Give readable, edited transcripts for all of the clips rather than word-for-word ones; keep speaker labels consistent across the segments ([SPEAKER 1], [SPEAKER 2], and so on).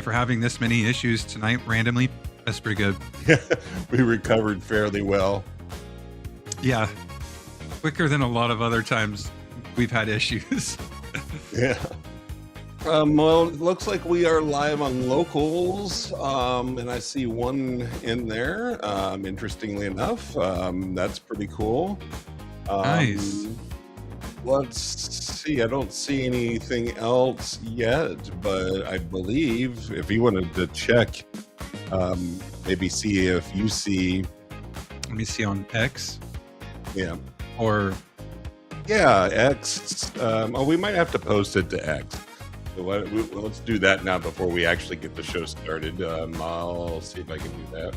[SPEAKER 1] for having this many issues tonight randomly. That's pretty good.
[SPEAKER 2] We recovered fairly well.
[SPEAKER 1] Yeah. Quicker than a lot of other times we've had issues.
[SPEAKER 2] Yeah. Well, it looks like we are live on locals, and I see one in there, interestingly enough. That's pretty cool.
[SPEAKER 1] Nice.
[SPEAKER 2] Let's see. I don't see anything else yet, but I believe if you wanted to check, maybe see if you see.
[SPEAKER 1] Let me see on X.
[SPEAKER 2] Yeah.
[SPEAKER 1] Or.
[SPEAKER 2] Yeah, X. We might have to post it to X. So let's do that now before we actually get the show started. I'll see if I can do that.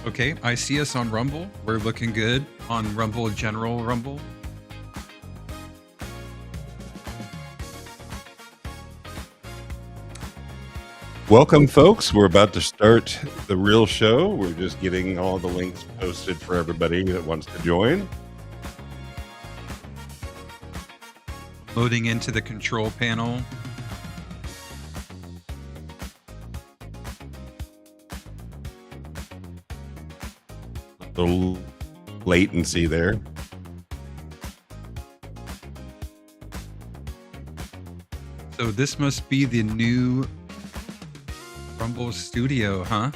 [SPEAKER 1] Okay, I see us on Rumble. We're looking good on Rumble, General Rumble.
[SPEAKER 2] Welcome, folks. We're about to start the real show. We're just getting all the links posted for everybody that wants to join.
[SPEAKER 1] Loading into the control panel.
[SPEAKER 2] The latency there.
[SPEAKER 1] So this must be the new Rumble Studio, huh?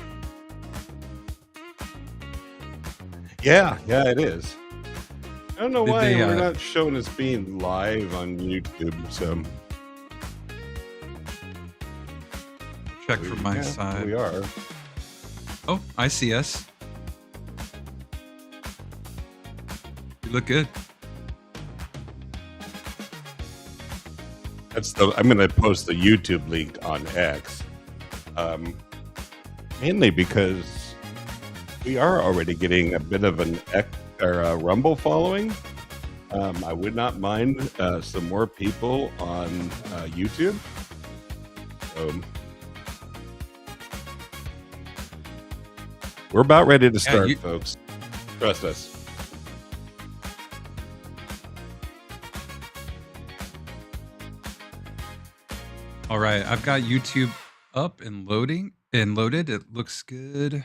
[SPEAKER 2] Yeah, it is. I don't know why we're not showing us being live on YouTube. So
[SPEAKER 1] check from my side.
[SPEAKER 2] We are.
[SPEAKER 1] Oh, I see us. You look good.
[SPEAKER 2] I'm going to post the YouTube link on X. Mainly because we are already getting a bit of an Rumble following. I would not mind some more people on YouTube. We're about ready to start, folks. Trust us.
[SPEAKER 1] All right, I've got YouTube up and loaded. It looks good.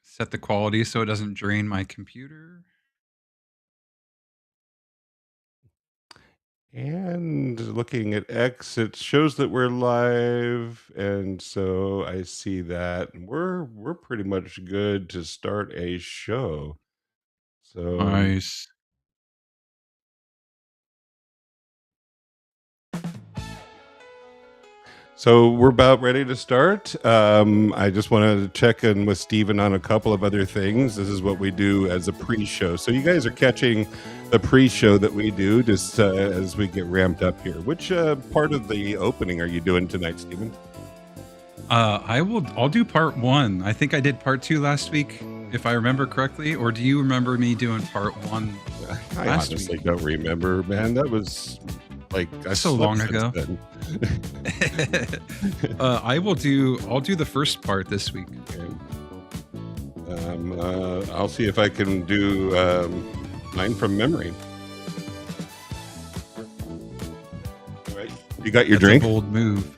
[SPEAKER 1] Set the quality so it doesn't drain my computer.
[SPEAKER 2] And looking at X, it shows that we're live, and so I see that we're pretty much good to start a show. So
[SPEAKER 1] nice.
[SPEAKER 2] So we're about ready to start. I just wanted to check in with Steven on a couple of other things. This is what we do as a pre-show. So you guys are catching the pre-show that we do just as we get ramped up here. Which part of the opening are you doing tonight, Steven?
[SPEAKER 1] I'll do part 1. I think I did part 2 last week, if I remember correctly. Or do you remember me doing part 1
[SPEAKER 2] I honestly don't remember, man. That was like
[SPEAKER 1] so long ago. I'll do the first part this week.
[SPEAKER 2] Okay. I'll see if I can do mine from memory. All right. You got your drink?
[SPEAKER 1] A bold move.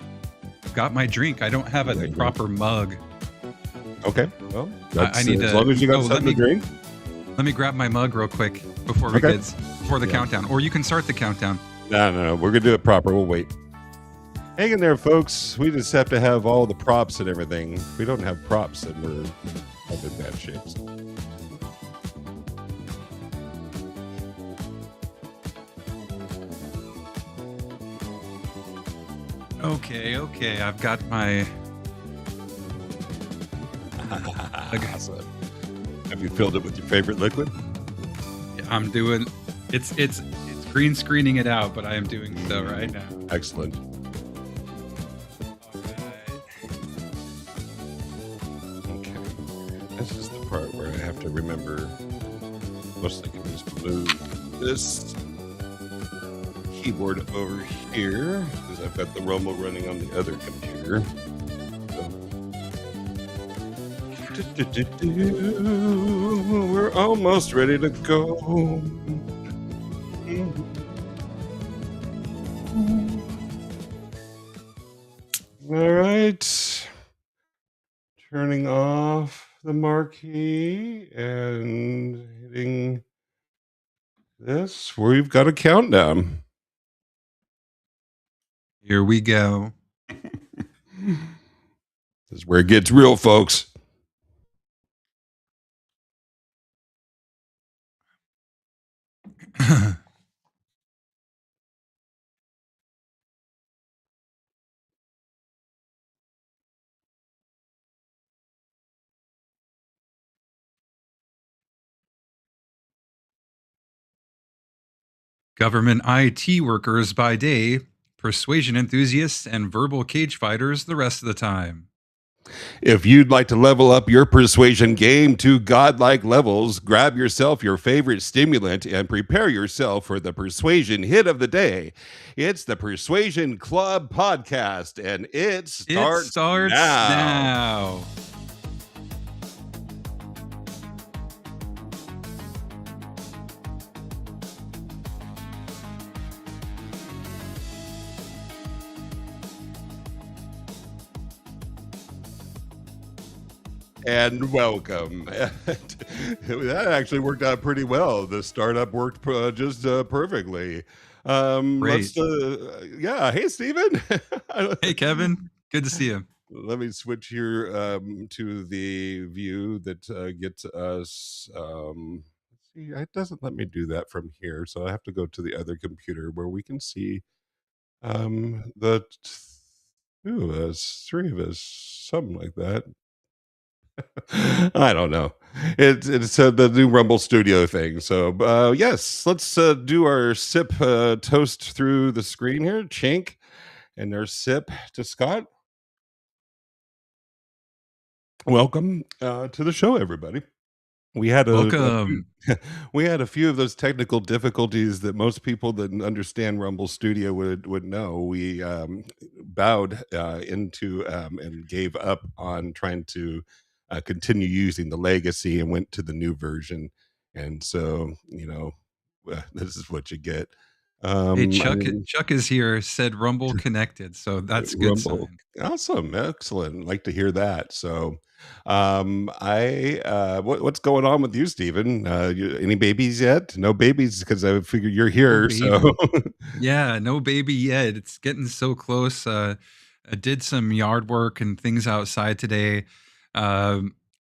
[SPEAKER 1] Got my drink. I don't have a proper mug.
[SPEAKER 2] Okay. Well,
[SPEAKER 1] I need
[SPEAKER 2] as long as you got something to drink.
[SPEAKER 1] Let me grab my mug real quick before the countdown. Or you can start the countdown.
[SPEAKER 2] No. We're going to do it proper. We'll wait. Hang in there, folks. We just have to have all the props and everything. If we don't have props, then we're in bad shape.
[SPEAKER 1] Okay. I've got my...
[SPEAKER 2] Awesome. Have you filled it with your favorite liquid?
[SPEAKER 1] I'm doing... It's green screening it out, but I am doing so right now.
[SPEAKER 2] Excellent. This is the part where I have to remember. Mostly can just move this keyboard over here because I've got the Rumble running on the other computer. We're almost ready to go. All right. Turning off the marquee and hitting this. We've got a countdown.
[SPEAKER 1] Here we go.
[SPEAKER 2] This is where it gets real, folks.
[SPEAKER 1] Government IT workers by day, persuasion enthusiasts, and verbal cage fighters the rest of the time.
[SPEAKER 2] If you'd like to level up your persuasion game to godlike levels, grab yourself your favorite stimulant and prepare yourself for the persuasion hit of the day. It's the Persuasion Club podcast, and it starts now. And welcome. That actually worked out pretty well. The startup worked just perfectly.
[SPEAKER 1] Great.
[SPEAKER 2] Yeah. Hey, Steven.
[SPEAKER 1] Hey, Kevin. Good to see you.
[SPEAKER 2] Let me switch here to the view that gets us. Let's see, it doesn't let me do that from here, so I have to go to the other computer where we can see the two of us, three of us, something like that. I don't know. It's the new Rumble Studio thing. So yes, let's do our sip toast through the screen here. Chink, and our sip to Scott. Welcome to the show, everybody. We had
[SPEAKER 1] Welcome.
[SPEAKER 2] we had a few of those technical difficulties that most people that understand Rumble Studio would know. We bowed into and gave up on trying to continue using the legacy and went to the new version. And so, this is what you get.
[SPEAKER 1] Hey,
[SPEAKER 2] I
[SPEAKER 1] Chuck.
[SPEAKER 2] mean,
[SPEAKER 1] Chuck is here. Said Rumble connected, so that's a good
[SPEAKER 2] Rumble.
[SPEAKER 1] sign.
[SPEAKER 2] Awesome, excellent. Like to hear that. So, what's going on with you, Stephen? Any babies yet? No babies, because I figured you're
[SPEAKER 1] No
[SPEAKER 2] here. So,
[SPEAKER 1] baby. Yeah, no baby yet. It's getting so close. I did some yard work and things outside today.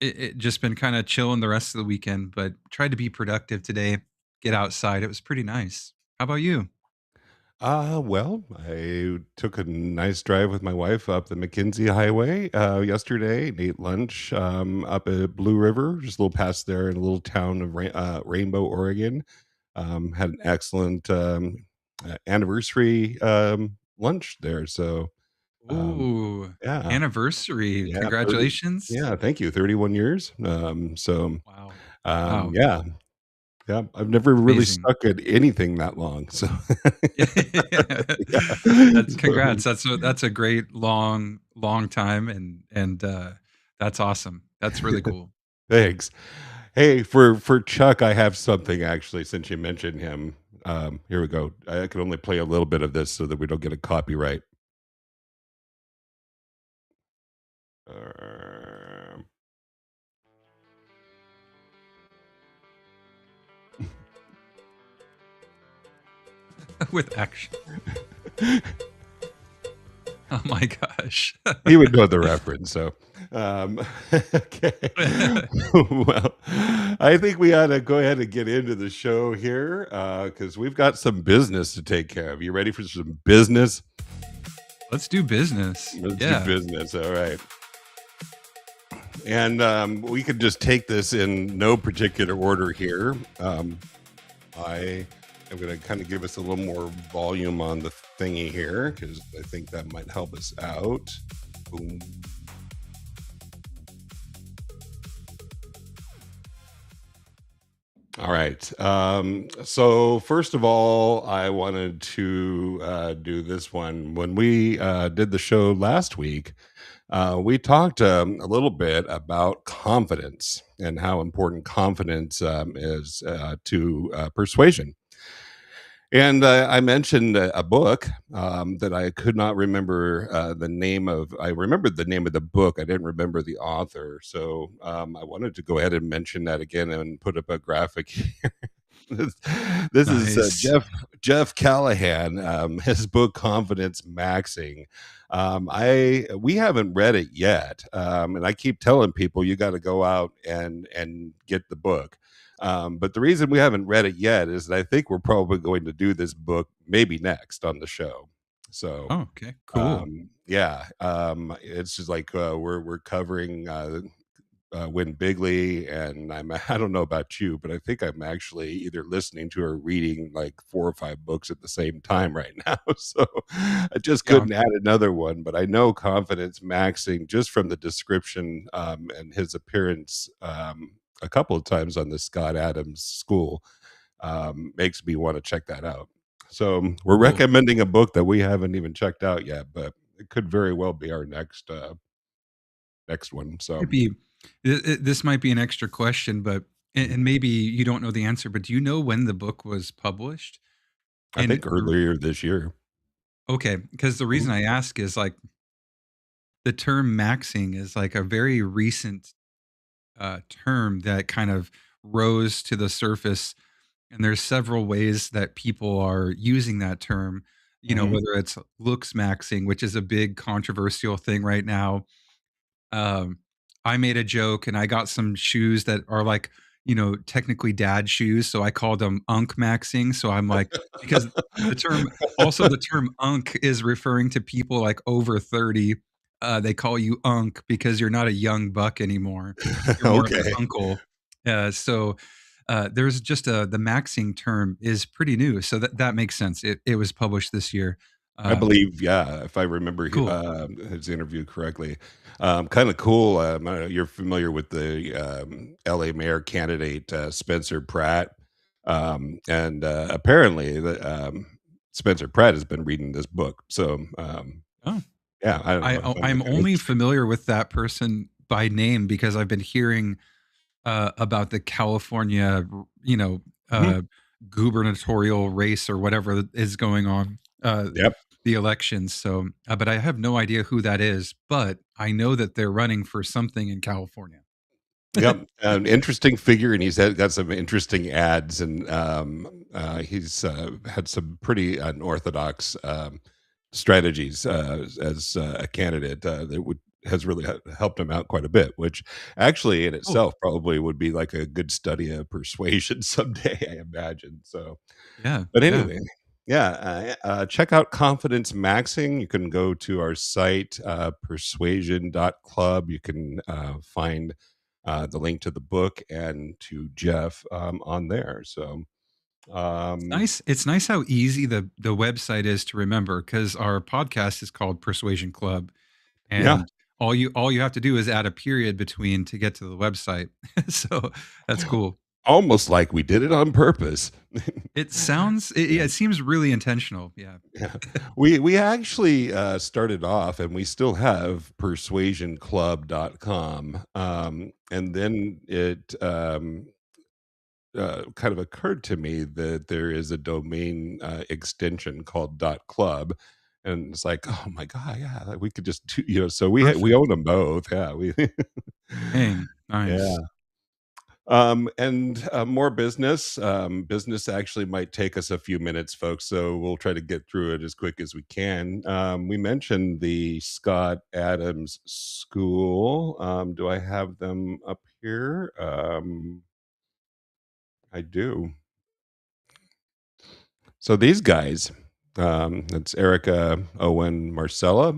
[SPEAKER 1] It just been kind of chilling the rest of the weekend, but tried to be productive today. Get outside. It was pretty nice. How about you?
[SPEAKER 2] well, I took a nice drive with my wife up the McKinsey Highway yesterday and ate lunch up at Blue River, just a little past there in a little town of Rainbow, Oregon. Had an excellent anniversary lunch there. So, um,
[SPEAKER 1] Ooh,
[SPEAKER 2] yeah,
[SPEAKER 1] anniversary.
[SPEAKER 2] yeah, 30,
[SPEAKER 1] Congratulations.
[SPEAKER 2] yeah, thank you. 31 years.
[SPEAKER 1] Wow. Wow.
[SPEAKER 2] Yeah, yeah, I've never really
[SPEAKER 1] Amazing.
[SPEAKER 2] stuck at anything that long. So,
[SPEAKER 1] That's
[SPEAKER 2] yeah.
[SPEAKER 1] congrats. That's a great long time and that's awesome. That's really cool.
[SPEAKER 2] Thanks. Hey, for Chuck, I have something actually. Since you mentioned him, here we go. I can only play a little bit of this so that we don't get a copyright. Um,
[SPEAKER 1] With action. Oh my gosh.
[SPEAKER 2] he would know the reference. So, okay. Well, I think we ought to go ahead and get into the show here because we've got some business to take care of. You ready for some business?
[SPEAKER 1] Let's do business.
[SPEAKER 2] Let's do
[SPEAKER 1] Yeah.
[SPEAKER 2] business. All right. And we could just take this in no particular order here. I am going to kind of give us a little more volume on the thingy here because I think that might help us out. Boom. All right. So first of all, I wanted to do this one. When we did the show last week, we talked a little bit about confidence and how important confidence is to persuasion. And I mentioned a book that I could not remember the name of. I remembered the name of the book. I didn't remember the author. So I wanted to go ahead and mention that again and put up a graphic here. this, this is
[SPEAKER 1] Nice.
[SPEAKER 2] Jeff Callahan. His book Confidence Maxing. I we haven't read it yet, and I keep telling people you got to go out and get the book. But the reason we haven't read it yet is that I think we're probably going to do this book maybe next on the show. So
[SPEAKER 1] Oh, okay, cool.
[SPEAKER 2] yeah, it's just like we're covering Win Bigley, and I don't know about you, but I think I'm actually either listening to or reading like 4 or 5 books at the same time right now. So I just
[SPEAKER 1] Yeah,
[SPEAKER 2] couldn't add another one, but I know Confidence Maxing just from the description and his appearance a couple of times on the Scott Adams School makes me want to check that out. So we're
[SPEAKER 1] cool.
[SPEAKER 2] recommending a book that we haven't even checked out yet, but it could very well be our next one. So
[SPEAKER 1] Might be this might be an extra question, but and maybe you don't know the answer, but do you know when the book was published?
[SPEAKER 2] I
[SPEAKER 1] And
[SPEAKER 2] think earlier this year.
[SPEAKER 1] okay, because the
[SPEAKER 2] Mhm.
[SPEAKER 1] reason I ask is like the term maxing is like a very recent term that kind of rose to the surface. And there's several ways that people are using that term,
[SPEAKER 2] Mhm.
[SPEAKER 1] whether it's looks maxing, which is a big controversial thing right now. Um, I made a joke and I got some shoes that are like, technically dad shoes. So I called them Unk Maxing. So I'm like, because the term Unk is referring to people like over 30. They call you Unk because you're not a young buck anymore. You're more of an
[SPEAKER 2] Okay.
[SPEAKER 1] uncle. There's just the maxing term is pretty new. So that makes sense. It was published this year.
[SPEAKER 2] I
[SPEAKER 1] Um,
[SPEAKER 2] believe, yeah, if I remember
[SPEAKER 1] cool.
[SPEAKER 2] his interview correctly. Kinda cool, I know you're familiar with the, LA mayor candidate, Spencer Pratt, and, apparently, Spencer Pratt has been reading this book, so,
[SPEAKER 1] Oh,
[SPEAKER 2] yeah, I don't know, I find that
[SPEAKER 1] I'm
[SPEAKER 2] kinda
[SPEAKER 1] only
[SPEAKER 2] interesting.
[SPEAKER 1] familiar with that person by name because I've been hearing, about the California,
[SPEAKER 2] Mhm.
[SPEAKER 1] gubernatorial race or whatever is going on,
[SPEAKER 2] Yep.
[SPEAKER 1] the elections. So, but I have no idea who that is, but I know that they're running for something in California.
[SPEAKER 2] Yep, an interesting figure, and got some interesting ads, and he's had some pretty unorthodox strategies as a candidate that would has really helped him out quite a bit. Which actually, in
[SPEAKER 1] Cool.
[SPEAKER 2] itself, probably would be like a good study of persuasion someday, I imagine. So,
[SPEAKER 1] Yeah,
[SPEAKER 2] but
[SPEAKER 1] yeah.
[SPEAKER 2] anyway. Yeah, check out Confidence Maxing. You can go to our site, persuasion.club. You can find the link to the book and to Jeff on there. So, um,
[SPEAKER 1] It's nice how easy the website is to remember because our podcast is called Persuasion Club,
[SPEAKER 2] yeah,
[SPEAKER 1] and all you have to do is add a period between to get to the website. So that's cool.
[SPEAKER 2] almost like we did it on purpose.
[SPEAKER 1] Yeah, it seems really intentional. Yeah.
[SPEAKER 2] Yeah. We actually started off and we still have persuasionclub.com. And then it kind of occurred to me that there is a domain extension called .club. And it's like, oh my God, yeah, like we could just do, so we
[SPEAKER 1] Perfect.
[SPEAKER 2] own them both. Yeah. We,
[SPEAKER 1] Dang,
[SPEAKER 2] yeah.
[SPEAKER 1] nice.
[SPEAKER 2] And more business. Business actually might take us a few minutes, folks, so we'll try to get through it as quick as we can. We mentioned the Scott Adams School. Do I have them up here? I do. So these guys, it's Erica, Owen, Marcella,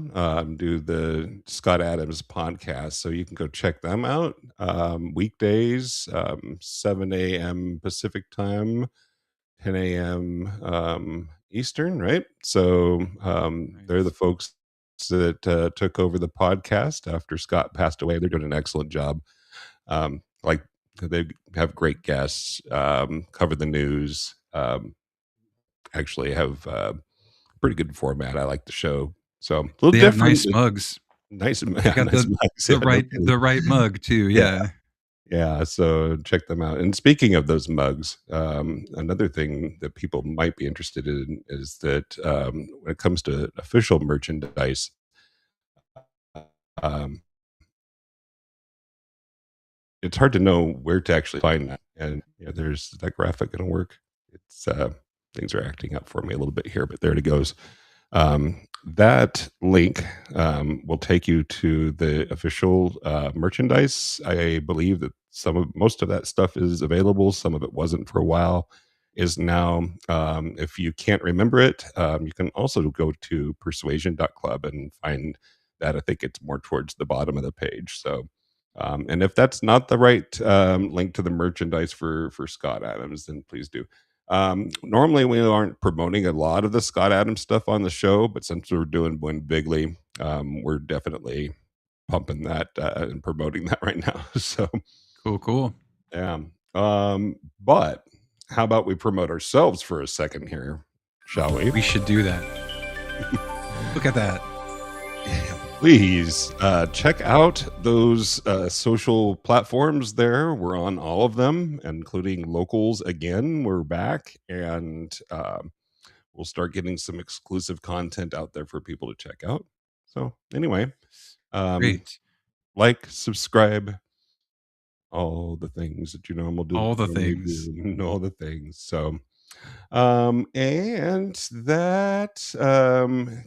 [SPEAKER 2] do the Scott Adams podcast. So you can go check them out. Weekdays, 7 a.m. Pacific time, 10 a.m. Eastern, right? So they're the
[SPEAKER 1] Nice.
[SPEAKER 2] folks that took over the podcast after Scott passed away. They're doing an excellent job. Like they have great guests, cover the news. Actually have pretty good format. I like the show. So a little
[SPEAKER 1] They have
[SPEAKER 2] different.
[SPEAKER 1] nice mugs.
[SPEAKER 2] Nice,
[SPEAKER 1] They
[SPEAKER 2] yeah,
[SPEAKER 1] got
[SPEAKER 2] nice
[SPEAKER 1] the
[SPEAKER 2] mics.
[SPEAKER 1] the
[SPEAKER 2] Yeah, no
[SPEAKER 1] right
[SPEAKER 2] kidding.
[SPEAKER 1] the right mug too,
[SPEAKER 2] Yeah,
[SPEAKER 1] yeah.
[SPEAKER 2] Yeah, so check them out. And speaking of those mugs, another thing that people might be interested in is that when it comes to official merchandise, um, it's hard to know where to actually find that. And there's that graphic going to work. It's things are acting up for me a little bit here, but there it goes. That link will take you to the official merchandise. I believe that most of that stuff is available. Some of it wasn't for a while. Is now. If you can't remember it, you can also go to persuasion.club and find that. I think it's more towards the bottom of the page. So, and if that's not the right link to the merchandise for Scott Adams, then please do. Normally, we aren't promoting a lot of the Scott Adams stuff on the show, but since we're doing Win Bigly, we're definitely pumping that and promoting that right now. So,
[SPEAKER 1] Cool, cool.
[SPEAKER 2] yeah. But how about we promote ourselves for a second here, shall we?
[SPEAKER 1] We should do that. Look at that.
[SPEAKER 2] Please check out those social platforms there. We're on all of them, including locals again. We're back, and we'll start getting some exclusive content out there for people to check out. So, anyway, um,
[SPEAKER 1] Great.
[SPEAKER 2] like, subscribe, all the things that you
[SPEAKER 1] All the
[SPEAKER 2] normally
[SPEAKER 1] things.
[SPEAKER 2] do, all the things. So, and that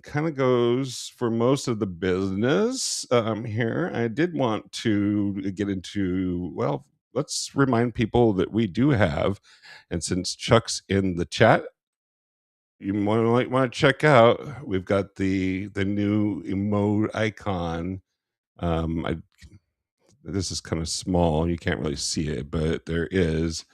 [SPEAKER 2] kind of goes for most of the business here. I did want to get into, well, let's remind people that we do have, and since Chuck's in the chat, you might want to check out. We've got the new emote icon. I This is kind of small. You can't really see it, but there is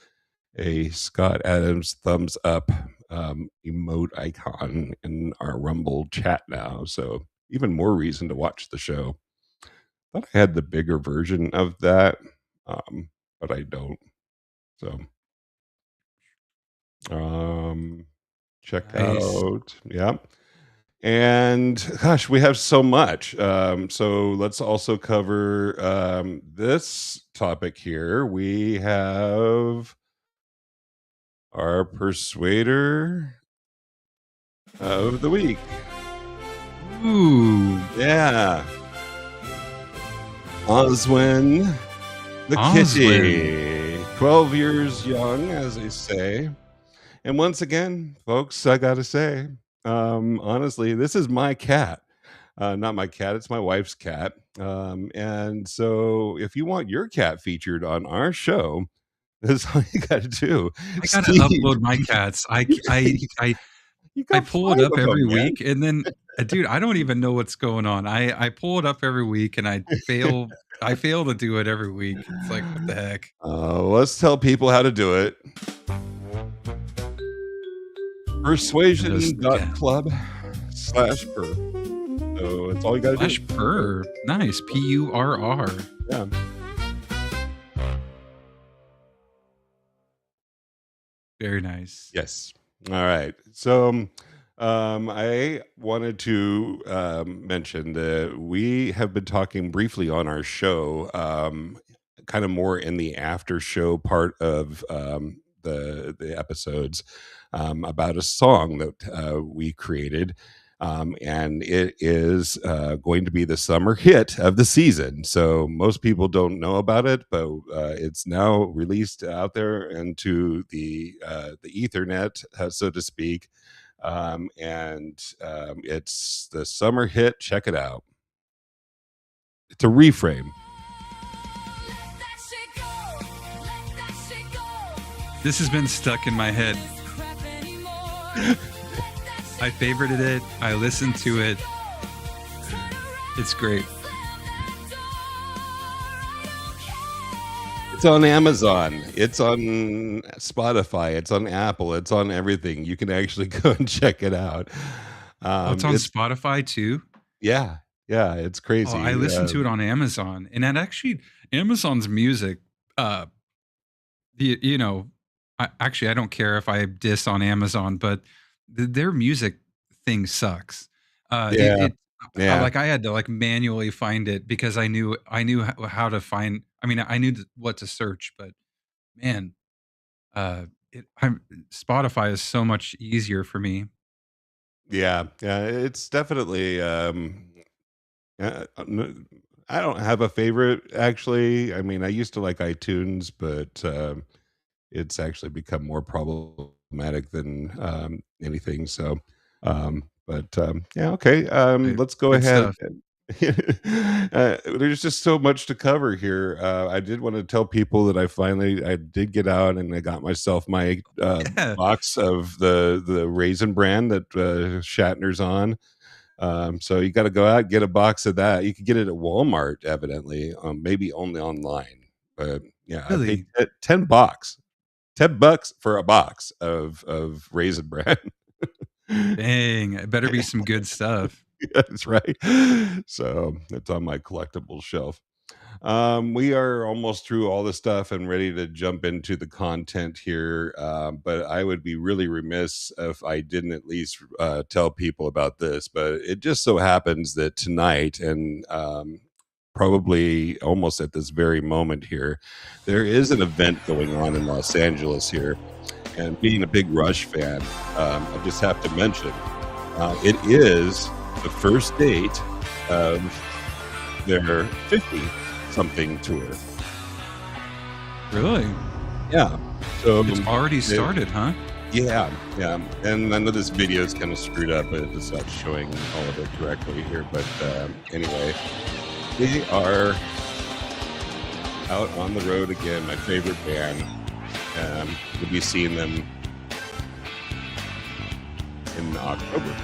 [SPEAKER 2] a Scott Adams thumbs up emote icon in our Rumble chat now. So even more reason to watch the show. Thought I had the bigger version of that, but I don't. So um, check
[SPEAKER 1] Nice.
[SPEAKER 2] out. Yeah. And gosh, we have so much. So let's also cover this topic here. We have our persuader of the week.
[SPEAKER 1] Ooh,
[SPEAKER 2] Yeah. Oswin the
[SPEAKER 1] Oswin.
[SPEAKER 2] kitty. 12 years young, as they say. And once again, folks, I got to say, honestly, this is my cat. Not my cat, it's my wife's cat. And so if you want your cat featured on our show, that's all you got to do.
[SPEAKER 1] I gotta
[SPEAKER 2] Steve,
[SPEAKER 1] upload my cats.
[SPEAKER 2] you
[SPEAKER 1] I
[SPEAKER 2] got
[SPEAKER 1] pull it
[SPEAKER 2] 5
[SPEAKER 1] up
[SPEAKER 2] of them,
[SPEAKER 1] every
[SPEAKER 2] man.
[SPEAKER 1] week, and then, dude, I don't even know what's going on. I pull it up every week, and I fail to do it every week. It's like, what the heck?
[SPEAKER 2] Let's tell people how to do it.
[SPEAKER 1] Just yeah.
[SPEAKER 2] Persuasion.club/per. So it's all you got to do.
[SPEAKER 1] Slash purr. Nice. PURR.
[SPEAKER 2] Yeah.
[SPEAKER 1] Very nice.
[SPEAKER 2] Yes. All right. So I wanted to mention that we have been talking briefly on our show, kind of more in the after show part of the episodes, about a song that we created. And it is going to be the summer hit of the season. So most people don't know about it, but it's now released out there into the Ethernet, so to speak. And it's the summer hit. Check it out. It's a reframe.
[SPEAKER 1] This has been stuck in my head. I favorited it. I listened to it. It's great.
[SPEAKER 2] It's on Amazon. It's on Spotify. It's on Apple. It's on everything. You can actually go and check it out.
[SPEAKER 1] Oh, it's on
[SPEAKER 2] It's
[SPEAKER 1] Spotify too.
[SPEAKER 2] Yeah, yeah. It's
[SPEAKER 1] Oh, I
[SPEAKER 2] crazy.
[SPEAKER 1] listened to it on Amazon, and that actually Amazon's music. Uh, you know, actually, I don't care if I diss on Amazon, but their music thing sucks.
[SPEAKER 2] Yeah. Yeah.
[SPEAKER 1] Like, I had to, like, manually find it because I knew how to find I mean, I knew what to search, but man, I'm Spotify is so much easier for me.
[SPEAKER 2] Yeah. Yeah. It's definitely n I don't have a favorite, actually. I mean, I used to like iTunes, but, it's actually become more problematic than, anything, so, yeah, okay,
[SPEAKER 1] Right.
[SPEAKER 2] let's go
[SPEAKER 1] Good
[SPEAKER 2] ahead
[SPEAKER 1] stuff.
[SPEAKER 2] and there's just so much to cover here. I did wanna tell people that I did get out and I got myself my,
[SPEAKER 1] Yeah,
[SPEAKER 2] box of the Raisin Bran that, Shatner's on. So you got to go out and get a box of that. You could get it at Walmart, evidently, maybe only online. But yeah, I paid
[SPEAKER 1] really.
[SPEAKER 2] 10 bucks, $10 for a box of Raisin Bran.
[SPEAKER 1] Dang, it better be some good stuff.
[SPEAKER 2] That's right. So it's on my collectible shelf. We are almost through all the stuff and ready to jump into the content here. But I would be really remiss if I didn't at least tell people about this. But it just so happens that tonight, and probably almost at this very moment here, there is an event going on in Los Angeles here. And being a big Rush fan, I just have to mention it is the first date of their 50 something tour.
[SPEAKER 1] Really?
[SPEAKER 2] Yeah. So
[SPEAKER 1] It's already
[SPEAKER 2] they-
[SPEAKER 1] started, huh?
[SPEAKER 2] yeah, yeah. And I know this video is kind of screwed up, but it's not showing all of it correctly here. But anyway, they are out on the road again. My favorite band. We'll be seeing them in October.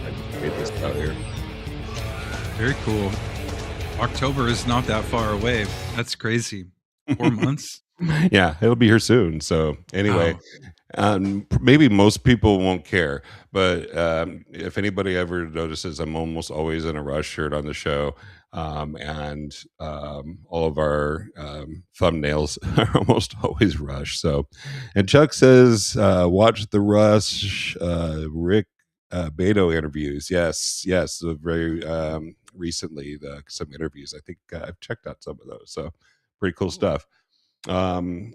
[SPEAKER 2] I just made this out here.
[SPEAKER 1] Very cool. October is not that far away. That's crazy. 4 months?
[SPEAKER 2] Yeah, it'll be here soon. So anyway,
[SPEAKER 1] Wow.
[SPEAKER 2] maybe most people won't care, but if anybody ever notices, I'm almost always in a Rush shirt on the show, and all of our thumbnails are almost always Rush. So, and Chuck says, watch the Rush Rick Beto interviews. Yes, yes, very recently some interviews. I think I've checked out some of those. So pretty cool stuff.
[SPEAKER 1] Cool,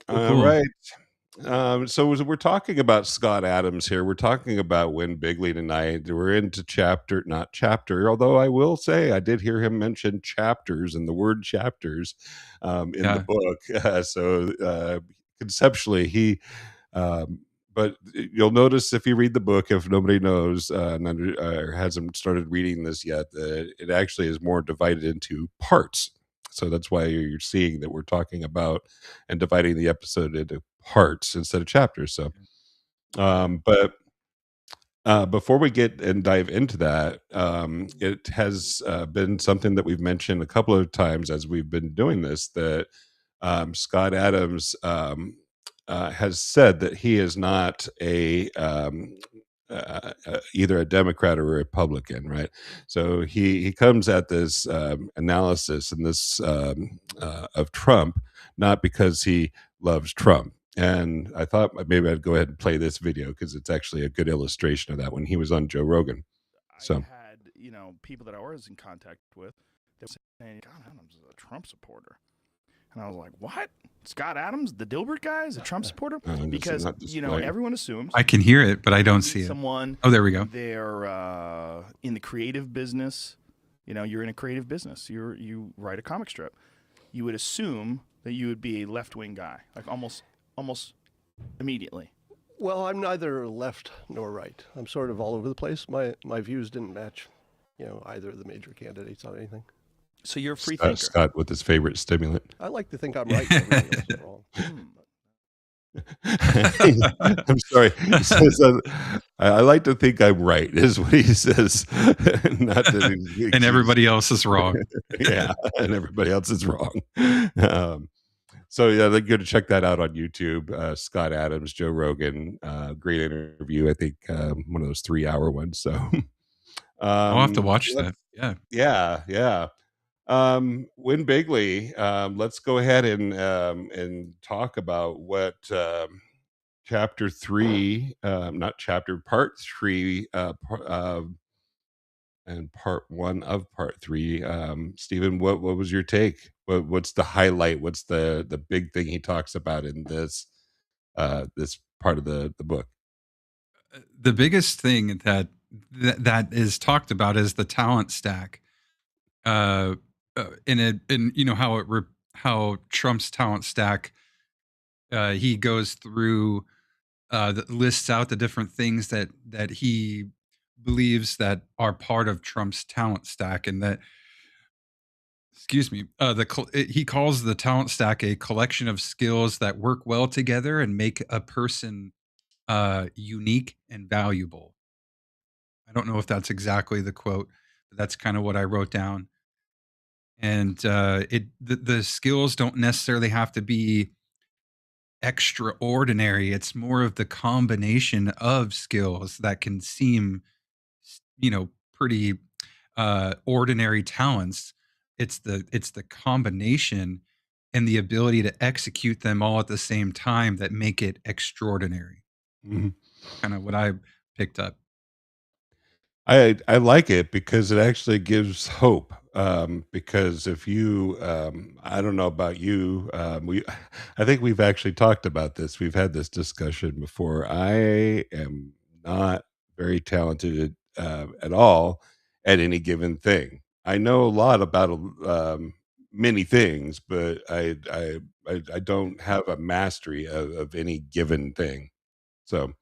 [SPEAKER 2] All
[SPEAKER 1] cool.
[SPEAKER 2] right. So as we're talking about Scott Adams here. We're talking about Win Bigley tonight. We're into chapter, not chapter, although I will say I did hear him mention chapters and the word chapters in the
[SPEAKER 1] Yeah.
[SPEAKER 2] book. So conceptually, um, but you'll notice if you read the book, if nobody knows or hasn't started reading this yet, that it actually is more divided into parts. So that's why you're seeing that we're talking about and dividing the episode into parts instead of chapters. So,
[SPEAKER 1] Okay.
[SPEAKER 2] but before we get and dive into that, it has been something that we've mentioned a couple of times as we've been doing this, that Scott Adams has said that he is not either a Democrat or a Republican, right? So he comes at this analysis and this of Trump not because he loves Trump. And I thought maybe I'd go ahead and play this video because it's actually a good illustration of that when he was on Joe Rogan.
[SPEAKER 3] I
[SPEAKER 2] So
[SPEAKER 3] had, people that I was in contact with that were saying, God, Adams is a Trump supporter. And I was like, what? Scott Adams, the Dilbert guy, is a Trump supporter?
[SPEAKER 2] this is
[SPEAKER 3] Because,
[SPEAKER 2] not displaying.
[SPEAKER 3] everyone assumes
[SPEAKER 1] I can hear it, but I don't
[SPEAKER 3] meet
[SPEAKER 1] see it.
[SPEAKER 3] someone,
[SPEAKER 1] Oh, there we go.
[SPEAKER 3] they're in the creative business. You're in a creative business. You write a comic strip. You would assume that you would be a left-wing guy, like almost immediately.
[SPEAKER 4] Well, I'm neither left nor right. I'm sort of all over the place. My views didn't match, either of the major candidates on anything.
[SPEAKER 3] So you're a free thinker.
[SPEAKER 2] Scott with his favorite stimulant.
[SPEAKER 4] I like to think I'm right. And everybody else is wrong.
[SPEAKER 2] I'm sorry. He says, I like to think I'm right, is what he says. Not that
[SPEAKER 1] And everybody else is wrong.
[SPEAKER 2] yeah, and everybody else is wrong. So yeah, they're good to check that out on YouTube. Scott Adams, Joe Rogan, great interview. I think one of those 3-hour ones. So
[SPEAKER 1] I'll have to watch
[SPEAKER 2] let's-
[SPEAKER 1] that. Yeah.
[SPEAKER 2] yeah, yeah. Win Bigley. Let's go ahead and talk about what chapter 3, not chapter, part 3, and part 1 of part 3. Stephen, what was your take? What's the highlight? What's the big thing he talks about in this part of the book?
[SPEAKER 1] The biggest thing that is talked about is the talent stack. Uh, and you know how how Trump's talent stack. He goes through lists out the different things that he believes that are part of Trump's talent stack, and that, excuse me, he calls the talent stack a collection of skills that work well together and make a person unique and valuable. I don't know if that's exactly the quote, but that's kind of what I wrote down. And the skills don't necessarily have to be extraordinary. It's more of the combination of skills that can seem, pretty ordinary talents. It's the combination and the ability to execute them all at the same time that make it extraordinary.
[SPEAKER 2] Mhm.
[SPEAKER 1] Kind of what I picked up.
[SPEAKER 2] I like it because it actually gives hope. Because if you, I don't know about you, I think we've actually talked about this. We've had this discussion before. I am not very talented at all at any given thing. I know a lot about many things, but I don't have a mastery of any given thing. So,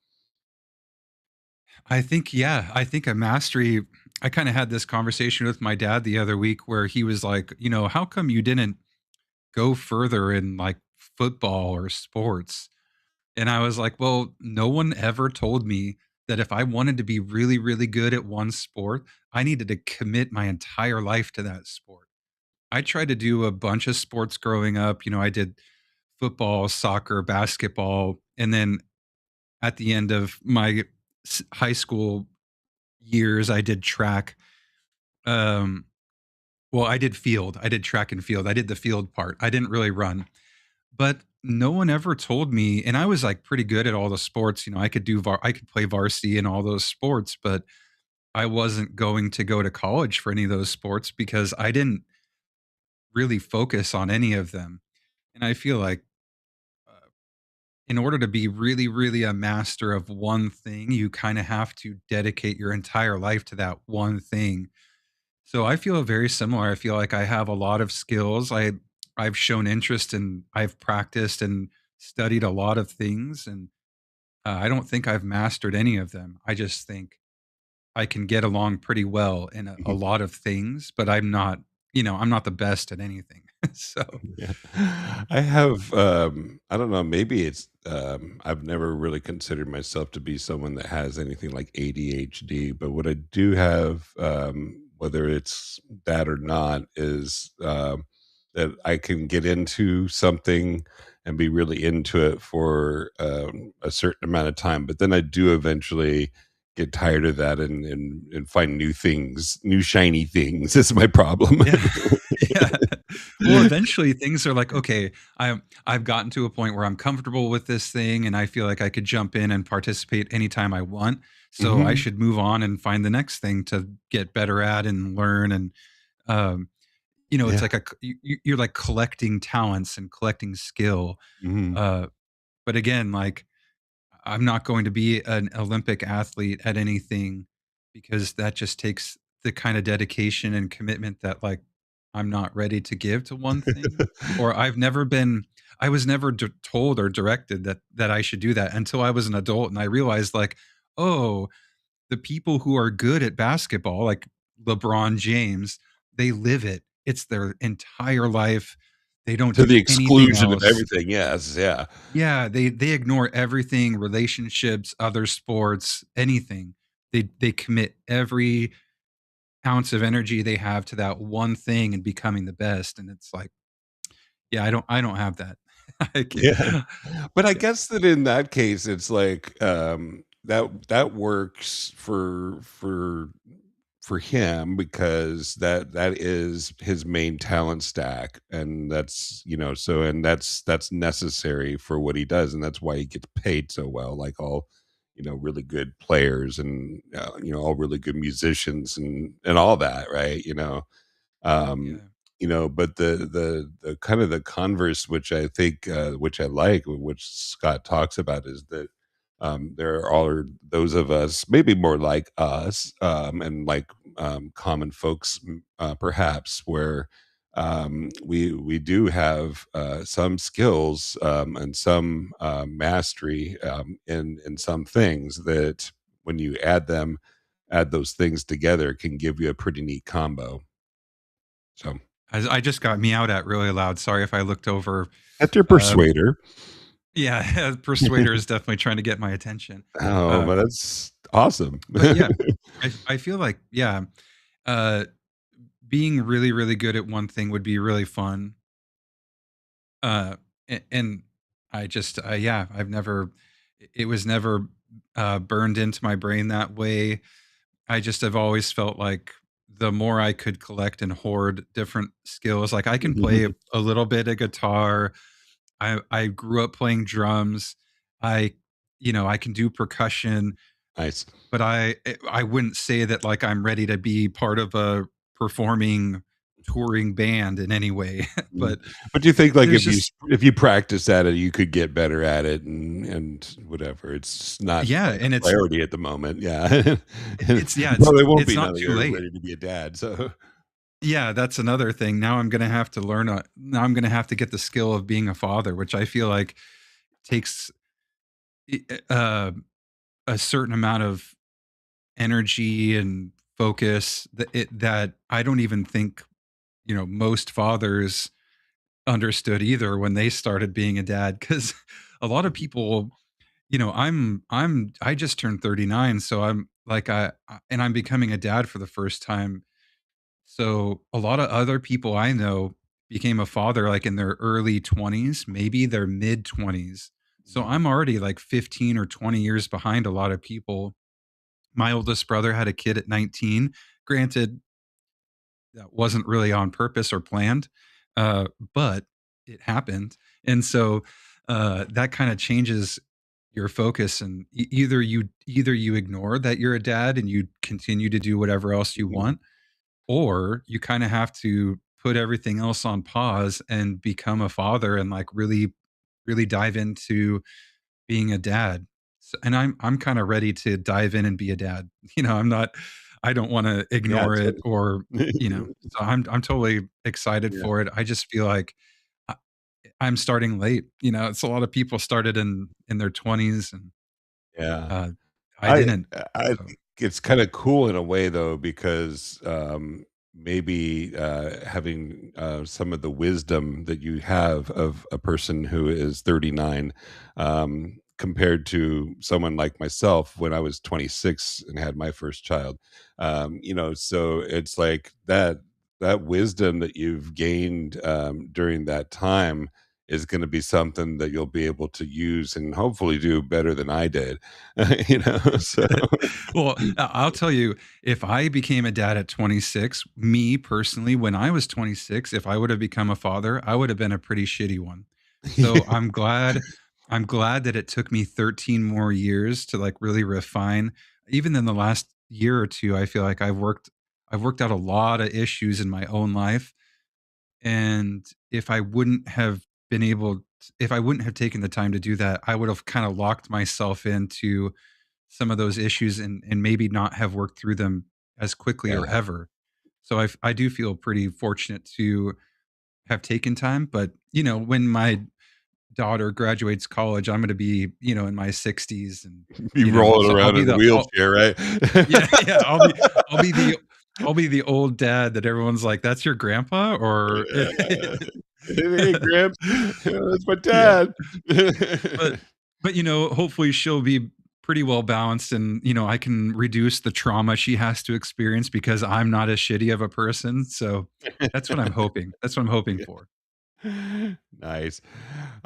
[SPEAKER 1] I think, yeah, I think a mastery. I kind of had this conversation with my dad the other week where he was like, how come you didn't go further in like football or sports? And I was like, well, no one ever told me that if I wanted to be really, really good at one sport, I needed to commit my entire life to that sport. I tried to do a bunch of sports growing up. I did football, soccer, basketball. And then at the end of my high school years, I did track. Um, well, I did field. I did track and field. I did the field part. I didn't really run. But no one ever told me, and I was like pretty good at all the sports. I could I could play varsity in all those sports, but I wasn't going to go to college for any of those sports because I didn't really focus on any of them. And I feel like uh, in order to be really, really a master of one thing, you kind of have to dedicate your entire life to that one thing. So I feel very similar. I feel like I have a lot of skills. I've shown interest and I've practiced and studied a lot of things, and I don't think I've mastered any of them. I just think I can get along pretty well in a lot of things, but I'm not the best at anything. So
[SPEAKER 2] yeah. I have, I don't know, maybe I've never really considered myself to be someone that has anything like ADHD, but what I do have, whether it's that or not, is that I can get into something and be really into it for a certain amount of time, but then I do eventually get tired of that and find new things, new shiny things. That's my problem.
[SPEAKER 1] yeah, yeah. Well, eventually things are like, okay, I've gotten to a point where I'm comfortable with this thing, and I feel like I could jump in and participate anytime I want. So I
[SPEAKER 2] Mhm.
[SPEAKER 1] should move on and find the next thing to get better at and learn. And um, it's
[SPEAKER 2] Yeah.
[SPEAKER 1] like you're like collecting talents and collecting skill.
[SPEAKER 2] Mhm.
[SPEAKER 1] Uh, but again, like I'm not going to be an Olympic athlete at anything because that just takes the kind of dedication and commitment that like I'm not ready to give to one thing. Or I was never told or directed that I should do that until I was an adult and I realized like, oh, the people who are good at basketball, like LeBron James, they live it. It's their entire life. They don't
[SPEAKER 2] To
[SPEAKER 1] do
[SPEAKER 2] the
[SPEAKER 1] anything
[SPEAKER 2] exclusion of
[SPEAKER 1] else.
[SPEAKER 2] everything, yes, yeah.
[SPEAKER 1] Yeah, they ignore everything, relationships, other sports, anything. They commit every ounce of energy they have to that one thing and becoming the best, and it's like, yeah, I don't have that. I can't.
[SPEAKER 2] Yeah. But I
[SPEAKER 1] Yeah.
[SPEAKER 2] guess that in that case, it's like, that works for for him because that is his main talent stack, and that's and that's necessary for what he does, and that's why he gets paid so well, like all really good players and all really good musicians and all that, right? um,
[SPEAKER 1] Yeah.
[SPEAKER 2] but the kind of the converse, which I think, which I like, which Scott talks about, is that there are those of us, maybe more like us, and like common folks, perhaps, where we do have some skills and some mastery in some things that when you add those things together can give you a pretty neat combo. So
[SPEAKER 1] I just got meowed at really loud. Sorry if I looked over.
[SPEAKER 2] at your
[SPEAKER 1] Um,
[SPEAKER 2] persuader.
[SPEAKER 1] yeah, Persuader is definitely trying to get my attention.
[SPEAKER 2] Oh, but
[SPEAKER 1] Um,
[SPEAKER 2] that's awesome.
[SPEAKER 1] but yeah, I feel like yeah, uh, being really really good at one thing would be really fun. And I just yeah, I've never it was never burned into my brain that way. I just have always felt like the more I could collect and hoard different skills, like I can play a little bit of guitar. I grew up playing drums. I I can do percussion,
[SPEAKER 2] Nice.
[SPEAKER 1] but I wouldn't say that like I'm ready to be part of a performing touring band in any way.
[SPEAKER 2] Mm.
[SPEAKER 1] But
[SPEAKER 2] But do you think, like,
[SPEAKER 1] there's just
[SPEAKER 2] if you practice at it, you could get better at it and whatever? It's just not
[SPEAKER 1] yeah,
[SPEAKER 2] like
[SPEAKER 1] and
[SPEAKER 2] a priority at the moment, yeah. And
[SPEAKER 1] it's yeah,
[SPEAKER 2] probably won't
[SPEAKER 1] it's
[SPEAKER 2] be now
[SPEAKER 1] not
[SPEAKER 2] that
[SPEAKER 1] too
[SPEAKER 2] you're
[SPEAKER 1] late.
[SPEAKER 2] ready to be a dad, so
[SPEAKER 1] Yeah, that's another thing. Now I'm gonna have to learn now I'm gonna have to get the skill of being a father, which I feel like takes i- uh, a certain amount of energy and focus that I don't even think most fathers understood either when they started being a dad. Because a lot of people, I just turned 39, so I'm like and I'm becoming a dad for the first time. So a lot of other people I know became a father like in their early 20s, maybe their mid 20s. So I'm already like 15 or 20 years behind a lot of people. My oldest brother had a kid at 19. Granted, that wasn't really on purpose or planned, but it happened. And so that kind of changes your focus, and either you ignore that you're a dad and you continue to do whatever else you
[SPEAKER 2] Mhm.
[SPEAKER 1] want, or you kind of have to put everything else on pause and become a father and like really really dive into being a dad. And I'm kind of ready to dive in and be a dad. I'm not I don't want to
[SPEAKER 2] Yeah,
[SPEAKER 1] ignore it, or so I'm totally excited
[SPEAKER 2] Yeah,
[SPEAKER 1] for it. I just feel like I, I'm starting late. It's a lot of people started in their 20s, and
[SPEAKER 2] yeah.
[SPEAKER 1] uh I
[SPEAKER 2] I
[SPEAKER 1] didn't.
[SPEAKER 2] I
[SPEAKER 1] So
[SPEAKER 2] think it's kinda cool in a way, though, because, maybe, having, some of the wisdom that you have of a person who is 39, compared to someone like myself when I was 26 and had my first child, so it's like that wisdom that you've gained, during that time is gonna be something that you'll be able to use and hopefully do better than I did. So
[SPEAKER 1] well, I'll tell you, if I became a dad at 26, me personally, when I was 26, if I would have become a father, I would have been a pretty shitty one. So I'm glad that it took me 13 more years to like really refine. Even in the last year or two, I feel like I've worked out a lot of issues in my own life. And if I wouldn't have taken the time to do that, I would have kind of locked myself into some of those issues, and maybe not have worked through them as quickly or
[SPEAKER 2] Yeah.
[SPEAKER 1] ever. So I do feel pretty fortunate to have taken time. But when my daughter graduates college, I'm going to be in my 60s, and
[SPEAKER 2] Be rolling
[SPEAKER 1] so
[SPEAKER 2] around in a wheelchair, right?
[SPEAKER 1] yeah, yeah, I'll be the old dad that everyone's like, that's your grandpa, or
[SPEAKER 2] Yeah. "Hey, Gramps, that's my
[SPEAKER 1] yeah.
[SPEAKER 2] dad."
[SPEAKER 1] But hopefully she'll be pretty well balanced, and I can reduce the trauma she has to experience because I'm not as shitty of a person. So that's what I'm hoping. That's what I'm hoping
[SPEAKER 2] Yeah.
[SPEAKER 1] for.
[SPEAKER 2] Nice.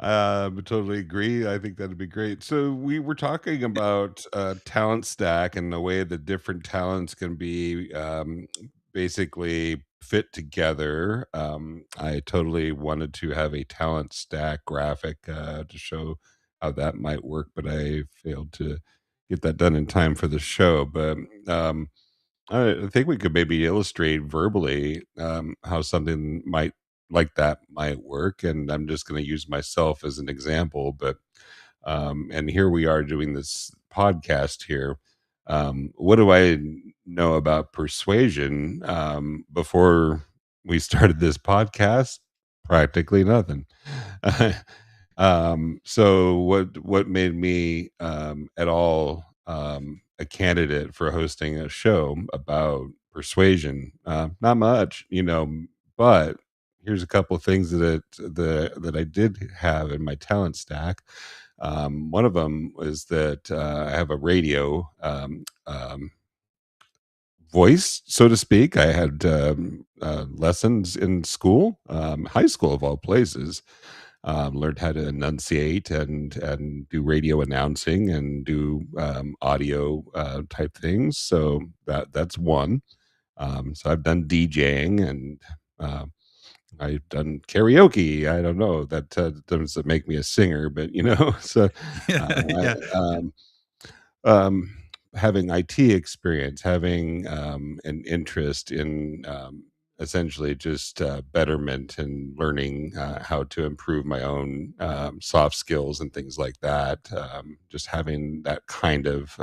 [SPEAKER 2] Totally agree. I think that'd be great. So we were talking about talent stack and the way that different talents can be basically fit together. I totally wanted to have a talent stack graphic to show how that might work, but I failed to get that done in time for the show. But I think we could maybe illustrate verbally how something might like that might work, and I'm just going to use myself as an example. But and here we are doing this podcast here. What do I know about persuasion before we started this podcast? Practically nothing. So what made me at all a candidate for hosting a show about persuasion? Not much, but here's a couple of things that I did have in my talent stack. One of them is that I have a radio voice, so to speak. I had lessons in school, high school of all places. Learned how to enunciate and do radio announcing and do audio type things. So that's one. So I've done DJing and uh, I've done karaoke. I don't know that doesn't make me a singer, but so
[SPEAKER 1] Yeah,
[SPEAKER 2] uh,
[SPEAKER 1] yeah.
[SPEAKER 2] um, um, having IT experience, having an interest in essentially just betterment and learning how to improve my own soft skills and things like that. Just having that kind of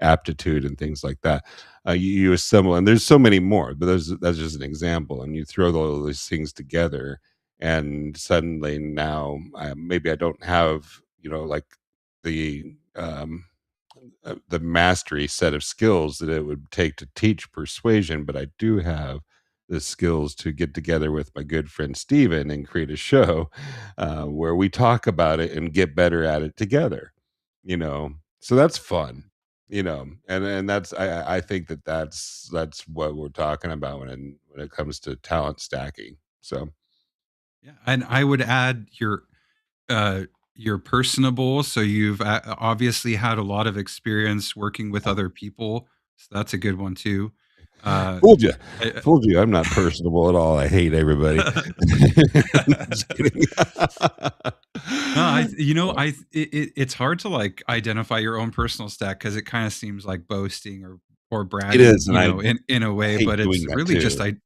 [SPEAKER 2] aptitude and things like that. You assemble, and there's so many more, but that's just an example. And you throw all these things together, and suddenly now maybe I don't have like the the mastery set of skills that it would take to teach persuasion, but I do have the skills to get together with my good friend Steven and create a show where we talk about it and get better at it together. So that's fun. And that's I think that's what we're talking about when it comes to talent stacking. So
[SPEAKER 1] Yeah, and I would add uh, you're personable, so you've obviously had a lot of experience working with other people, so that's a good one too. Uh,
[SPEAKER 2] fooled you,
[SPEAKER 1] I,
[SPEAKER 2] fooled you. I'm not personable at all. I hate everybody. Just kidding.
[SPEAKER 1] no, it's hard to like identify your own personal stack because it kind of seems like boasting or
[SPEAKER 2] It
[SPEAKER 1] bragging,
[SPEAKER 2] is, and I
[SPEAKER 1] in a way,
[SPEAKER 2] hate
[SPEAKER 1] but it's
[SPEAKER 2] doing that
[SPEAKER 1] really just
[SPEAKER 2] too.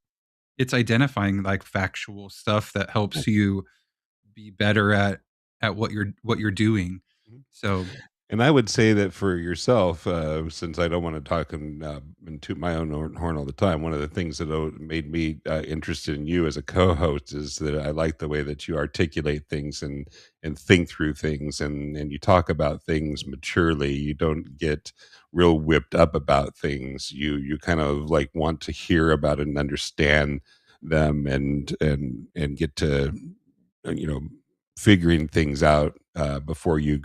[SPEAKER 1] it's identifying like factual stuff that helps you be better at what you're doing.
[SPEAKER 2] Mhm.
[SPEAKER 1] So
[SPEAKER 2] And I would say that for yourself, since I don't want to talk and toot my own horn all the time, one of the things that made me interested in you as a co-host is that I like the way that you articulate things and think through things and you talk about things maturely. You don't get real whipped up about things. You kind of like want to hear about it and understand them and get to you know figuring things out before you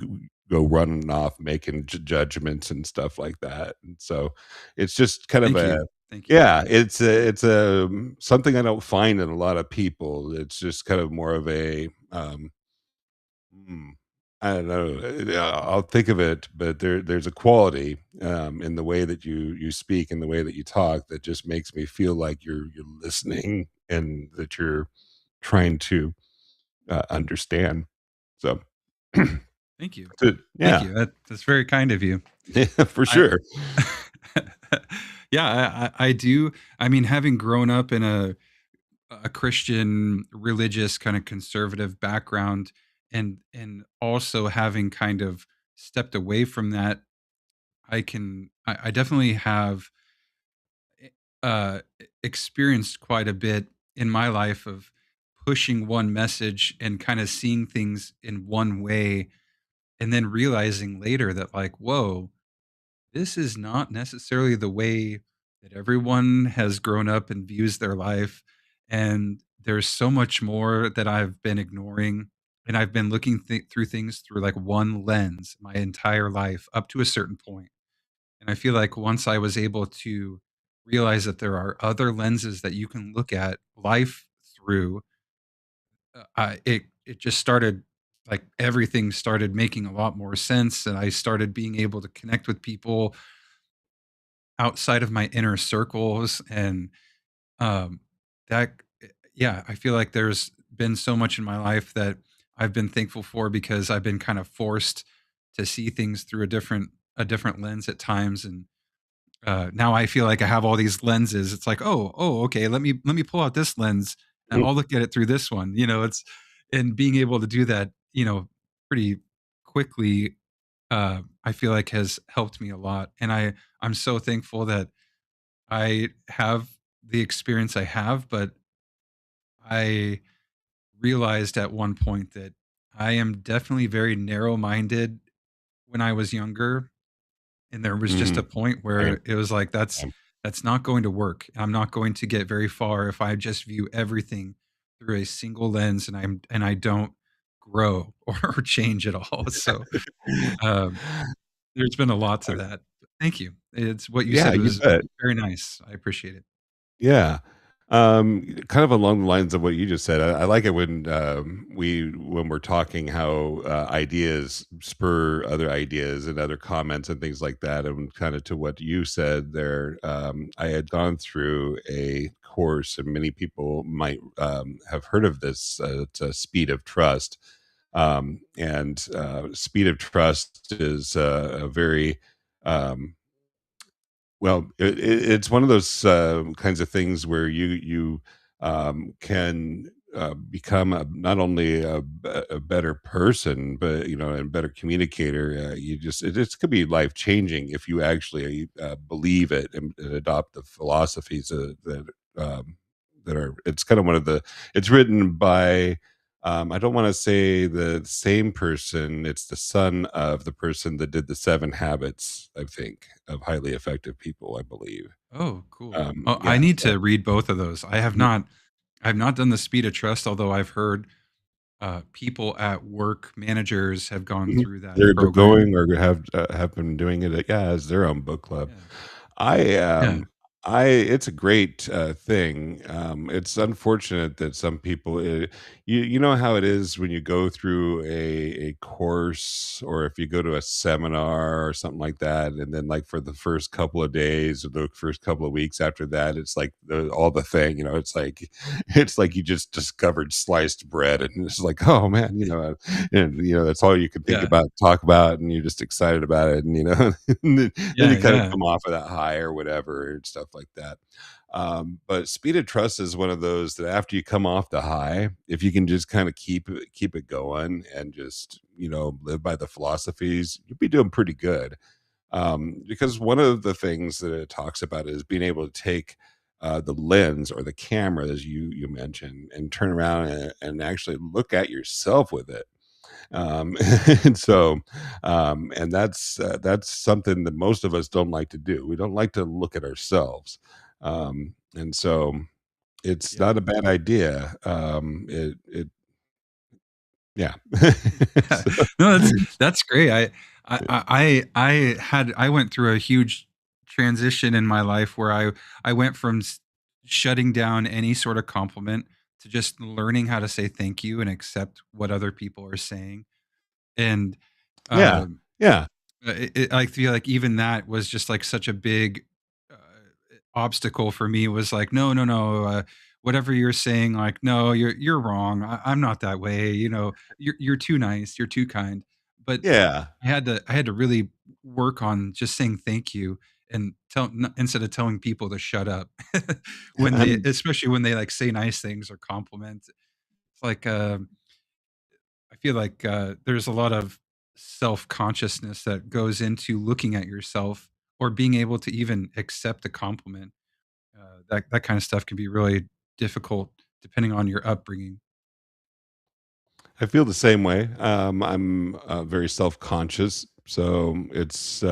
[SPEAKER 2] go running off making judgments and stuff like that. And so it's just kind of
[SPEAKER 1] thank
[SPEAKER 2] a
[SPEAKER 1] you, thank you.
[SPEAKER 2] yeah, it's a something I don't find in a lot of people. It's just kind of more of a hmm, I don't know. I'll think of it, but there's a quality in the way that you speak and the way that you talk that just makes me feel like you're listening and that you're trying to understand. So,
[SPEAKER 1] Thank you. Thank
[SPEAKER 2] yeah,
[SPEAKER 1] you. That's very kind of you.
[SPEAKER 2] yeah, for
[SPEAKER 1] I
[SPEAKER 2] sure.
[SPEAKER 1] yeah, I do. I mean, having grown up in a Christian, religious, kind of conservative background, and also having kind of stepped away from that, I definitely have experienced quite a bit in my life of pushing one message and kind of seeing things in one way, and then realizing later that like, whoa, this is not necessarily the way that everyone has grown up and views their life. And there's so much more that I've been ignoring. And I've been looking through things through like one lens my entire life up to a certain point. And I feel like once I was able to realize that there are other lenses that you can look at life through, it just started, like, everything started making a lot more sense, and I started being able to connect with people outside of my inner circles, and um, that yeah, I feel like there's been so much in my life that I've been thankful for because I've been kind of forced to see things through a different lens at times, and now I feel like I have all these lenses. It's like, oh, okay, let me pull out this lens and I'll look at it through this one. It's and being able to do that, pretty quickly, I feel like has helped me a lot, and I'm so thankful that I have the experience I have, but I realized at one point that I am definitely very narrow-minded when I was younger, and there was just a
[SPEAKER 2] Mhm.
[SPEAKER 1] point
[SPEAKER 2] Same,
[SPEAKER 1] where it was like,
[SPEAKER 2] same.
[SPEAKER 1] that's not going to work. I'm not going to get very far if I just view everything through a single lens and I don't grow or change at all. So, um, there's been a lot to
[SPEAKER 2] Uh,
[SPEAKER 1] that. Thank you. It's what you
[SPEAKER 2] yeah,
[SPEAKER 1] said
[SPEAKER 2] you
[SPEAKER 1] was
[SPEAKER 2] bet.
[SPEAKER 1] very nice. I appreciate it.
[SPEAKER 2] Yeah. Kind of along the lines of what you just said. I like it when when we're talking how ideas spur other ideas and other comments and things like that. And kind of to what you said there, I had gone through a course, and many people might have heard of this. It's a speed of trust, and speed of trust is a very well, it's one of those kinds of things where you can become not only a better person, but and better communicator. You just it could be life changing if you actually believe it and adopt the philosophies that are. It's kind of one of the. It's written by. I don't want to say the same person. It's the son of the person that did the Seven Habits, I think, of highly effective people, I believe.
[SPEAKER 1] Oh, cool. Oh, I
[SPEAKER 2] Yeah,
[SPEAKER 1] need
[SPEAKER 2] so
[SPEAKER 1] to read both of those. I have not done the Speed of Trust, although I've heard people at work, managers have gone
[SPEAKER 2] mhm.
[SPEAKER 1] through that
[SPEAKER 2] They're
[SPEAKER 1] program.
[SPEAKER 2] going or have been doing it, yeah, as their own book club.
[SPEAKER 1] Yeah.
[SPEAKER 2] I,
[SPEAKER 1] Yeah.
[SPEAKER 2] it's a great, thing. It's unfortunate that some people, you know how it is when you go through a course, or if you go to a seminar or something like that, and then, like, for the first couple of days or the first couple of weeks after that, it's like all the thing, it's like it's like you just discovered sliced bread, and it's like, "Oh, man," and, that's all you can think
[SPEAKER 1] Yeah.
[SPEAKER 2] about, talk about, and you're just excited about it, and, then
[SPEAKER 1] Yeah.
[SPEAKER 2] you kind of
[SPEAKER 1] Yeah.
[SPEAKER 2] come off of that high or whatever and stuff like that. But speed of trust is one of those that after you come off the high, if you can just kind of keep it going and just live by the philosophies, you'll be doing pretty good. Because one of the things that it talks about is being able to take the lens or the camera, as you mentioned, and turn around and actually look at yourself with it. um, and so and that's something that most of us don't like to do. We don't like to look at ourselves, and so it's
[SPEAKER 1] Yeah.
[SPEAKER 2] not a bad idea. It yeah.
[SPEAKER 1] Yeah.
[SPEAKER 2] So,
[SPEAKER 1] No, that's great. I went through a huge transition in my life where I went from shutting down any sort of compliment to just learning how to say thank you and accept what other people are saying. And
[SPEAKER 2] yeah,
[SPEAKER 1] um
[SPEAKER 2] yeah,
[SPEAKER 1] I feel like even that was just like such a big uh, obstacle for me. Was like, no, no, no, whatever you're saying, like, no, you're wrong. I'm not that way. You're too nice. You're too kind. But
[SPEAKER 2] yeah.
[SPEAKER 1] I had to really work on just saying thank you and instead of telling people to shut up when they,
[SPEAKER 2] I'm
[SPEAKER 1] especially when they like say nice things or compliment. It's like I feel like there's a lot of self consciousness that goes into looking at yourself or being able to even accept a compliment. That kind of stuff can be really difficult depending on your upbringing.
[SPEAKER 2] I feel the same way. I'm very self-conscious, so it's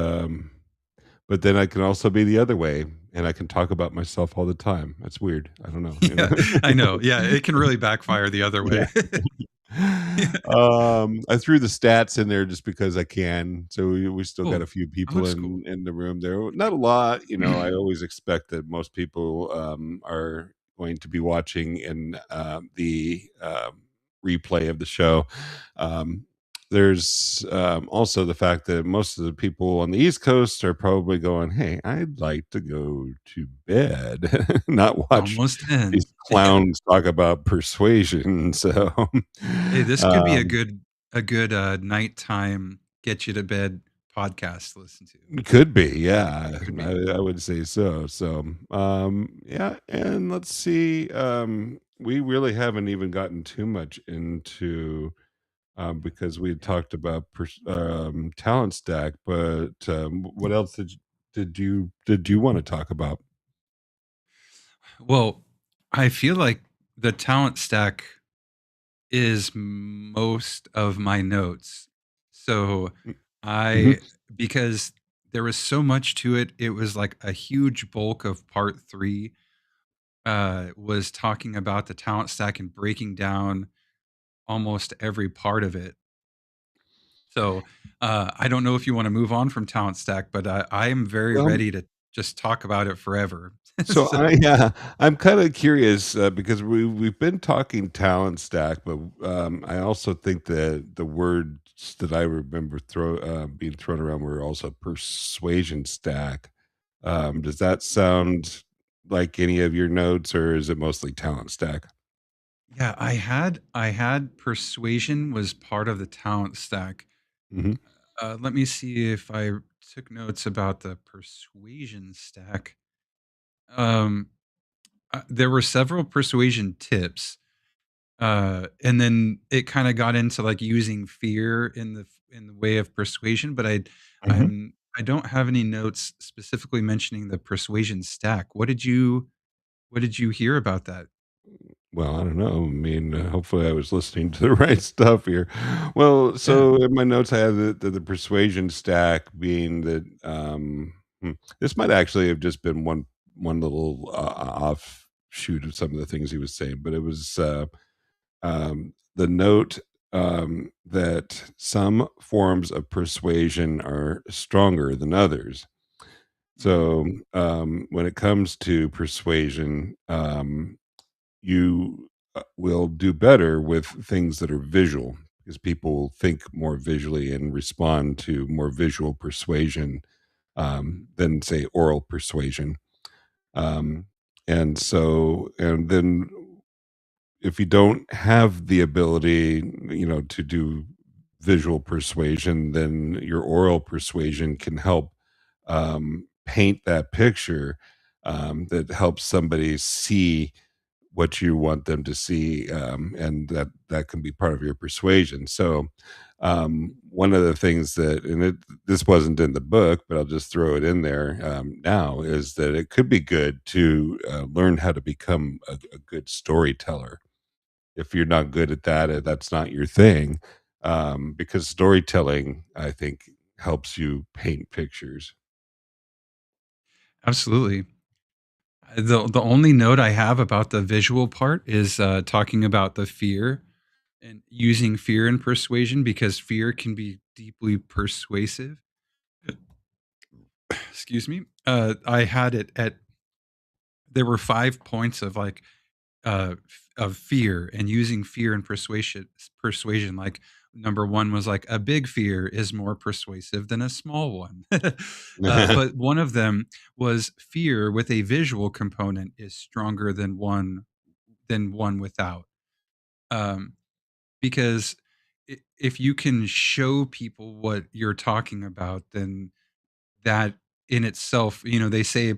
[SPEAKER 2] but then I can also be the other way, and I can talk about myself all the time. That's weird. I don't know,
[SPEAKER 1] Yeah, I know. Yeah, it can really backfire the other
[SPEAKER 2] Yeah.
[SPEAKER 1] way. Yeah.
[SPEAKER 2] I threw the stats in there just because I can. So we still got a
[SPEAKER 1] Cool.
[SPEAKER 2] few
[SPEAKER 1] That
[SPEAKER 2] people
[SPEAKER 1] looks
[SPEAKER 2] in
[SPEAKER 1] cool.
[SPEAKER 2] in the room there. Not a lot, I always expect that most people are going to be watching in the replay of the show. Um, there's also the fact that most of the people on the East Coast are probably going, "Hey, I'd like to go to bed, not
[SPEAKER 1] It's
[SPEAKER 2] watch
[SPEAKER 1] almost 10.
[SPEAKER 2] these clowns talk about persuasion." So,
[SPEAKER 1] Hey, this could be
[SPEAKER 2] um,
[SPEAKER 1] a good, nighttime get you to bed podcast to listen to.
[SPEAKER 2] could be, yeah,
[SPEAKER 1] Could be.
[SPEAKER 2] I would say so. So, yeah, and let's see, we really haven't even gotten too much into because we had
[SPEAKER 1] Yeah.
[SPEAKER 2] talked about talent stack, but what else did you want to talk about?
[SPEAKER 1] Well, I feel like the talent stack is most of my notes. So
[SPEAKER 2] Mm-hmm.
[SPEAKER 1] I because there was so much to it, it was like a huge bulk of part 3 was talking about the talent stack and breaking down almost every part of it. So, I don't know if you wanna move on from talent stack, but I am very
[SPEAKER 2] Well,
[SPEAKER 1] ready to just talk about it forever.
[SPEAKER 2] so
[SPEAKER 1] So
[SPEAKER 2] I'm kind of curious because we've been talking talent stack, but I also think that the words that I remember being thrown around were also persuasion stack. Does that sound like any of your notes, or is it mostly talent stack?
[SPEAKER 1] yeah, I had persuasion was part of the talent stack.
[SPEAKER 2] Hmm.
[SPEAKER 1] Let me see if I took notes about the persuasion stack. Um, there were several persuasion tips, and then it kind of got into like using fear in the way of persuasion. But
[SPEAKER 2] Hmm.
[SPEAKER 1] I don't have any notes specifically mentioning the persuasion stack. What did you hear about that?
[SPEAKER 2] Well, I don't know. I mean, hopefully, I was listening to the right stuff here. Well,
[SPEAKER 1] Yeah.
[SPEAKER 2] so in my notes, I have the persuasion stack being that this might actually have just been one little offshoot of some of the things he was saying, but it was the note that some forms of persuasion are stronger than others.
[SPEAKER 1] Mhm.
[SPEAKER 2] So when it comes to persuasion, you will do better with things that are visual because people think more visually and respond to more visual persuasion than, say, oral persuasion. Um, and then if you don't have the ability, to do visual persuasion, then your oral persuasion can help paint that picture that helps somebody see what you want them to see, and that can be part of your persuasion. So, one of the things that, and this wasn't in the book, but I'll just throw it in there now, is that it could be good to learn how to become a good storyteller. If you're not good at that, that's not your thing, because storytelling, I think, helps you paint pictures.
[SPEAKER 1] Absolutely. The only note I have about the visual part is talking about the fear and using fear in persuasion because fear can be deeply persuasive. Excuse me. I had it at there were 5 points of like of fear and using fear and persuasion. Like number one was like a big fear is more persuasive than a small one. But one of them was fear with a visual component is stronger than one without. Um, because if you can show people what you're talking about, then that in itself, they say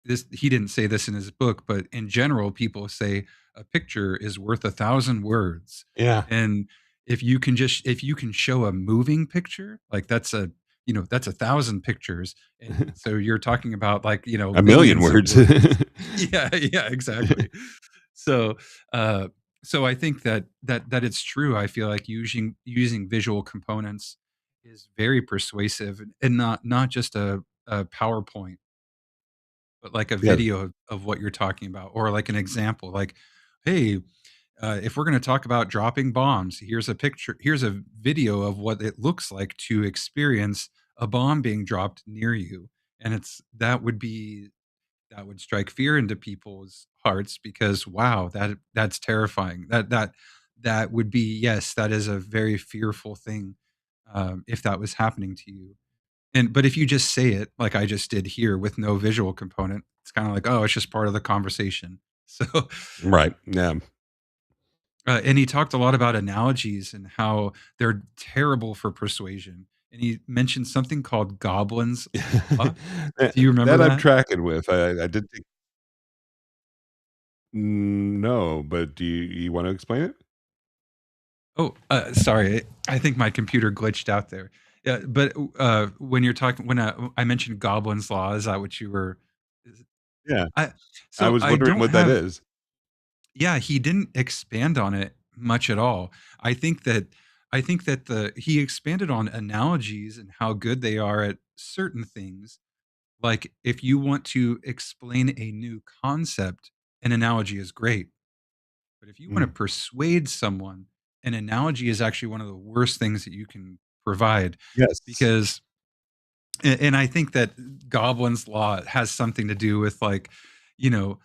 [SPEAKER 1] this, he didn't say this in his book, but in general, people say a picture is worth 1,000 words.
[SPEAKER 2] Yeah.
[SPEAKER 1] And if you can show a moving picture, like that's 1,000 pictures. And so you're talking about like,
[SPEAKER 2] A million
[SPEAKER 1] millions of
[SPEAKER 2] words.
[SPEAKER 1] words. Yeah, yeah, exactly. So, uh, so I think that it's true. I feel like using visual components is very persuasive and not just a PowerPoint, but like a
[SPEAKER 2] Yeah.
[SPEAKER 1] video of what you're talking about or like an example like, "Hey, if we're gonna talk about dropping bombs, here's a video of what it looks like to experience a bomb being dropped near you." And that would strike fear into people's hearts because wow, that's terrifying. that would be, yes, that is a very fearful thing, if that was happening to you. And but if you just say it like I just did here with no visual component, it's kind of like, oh, it's just part of the conversation. So,
[SPEAKER 2] Right. Yeah.
[SPEAKER 1] and he talked a lot about analogies and how they're terrible for persuasion. And he mentioned something called Goblin's Law.
[SPEAKER 2] that
[SPEAKER 1] Do you remember
[SPEAKER 2] I'm
[SPEAKER 1] that?
[SPEAKER 2] tracking with. I did think no, but do you want to explain it?
[SPEAKER 1] Oh, sorry. I think my computer glitched out there. Yeah, but when you're talking, when I mentioned Goblin's Law, is that what you were? Is,
[SPEAKER 2] Yeah.
[SPEAKER 1] I
[SPEAKER 2] I
[SPEAKER 1] so
[SPEAKER 2] was
[SPEAKER 1] I
[SPEAKER 2] wondering
[SPEAKER 1] don't
[SPEAKER 2] what that
[SPEAKER 1] have.
[SPEAKER 2] is.
[SPEAKER 1] Yeah, he didn't expand on it much at all. I think that I think that the he expanded on analogies and how good they are at certain things. Like if you want to explain a new concept, an analogy is great. But if you want to
[SPEAKER 2] Mm.
[SPEAKER 1] persuade someone, an analogy is actually one of the worst things that you can provide
[SPEAKER 2] Yes.
[SPEAKER 1] because and I think that Goblin's Law has something to do with like, you know,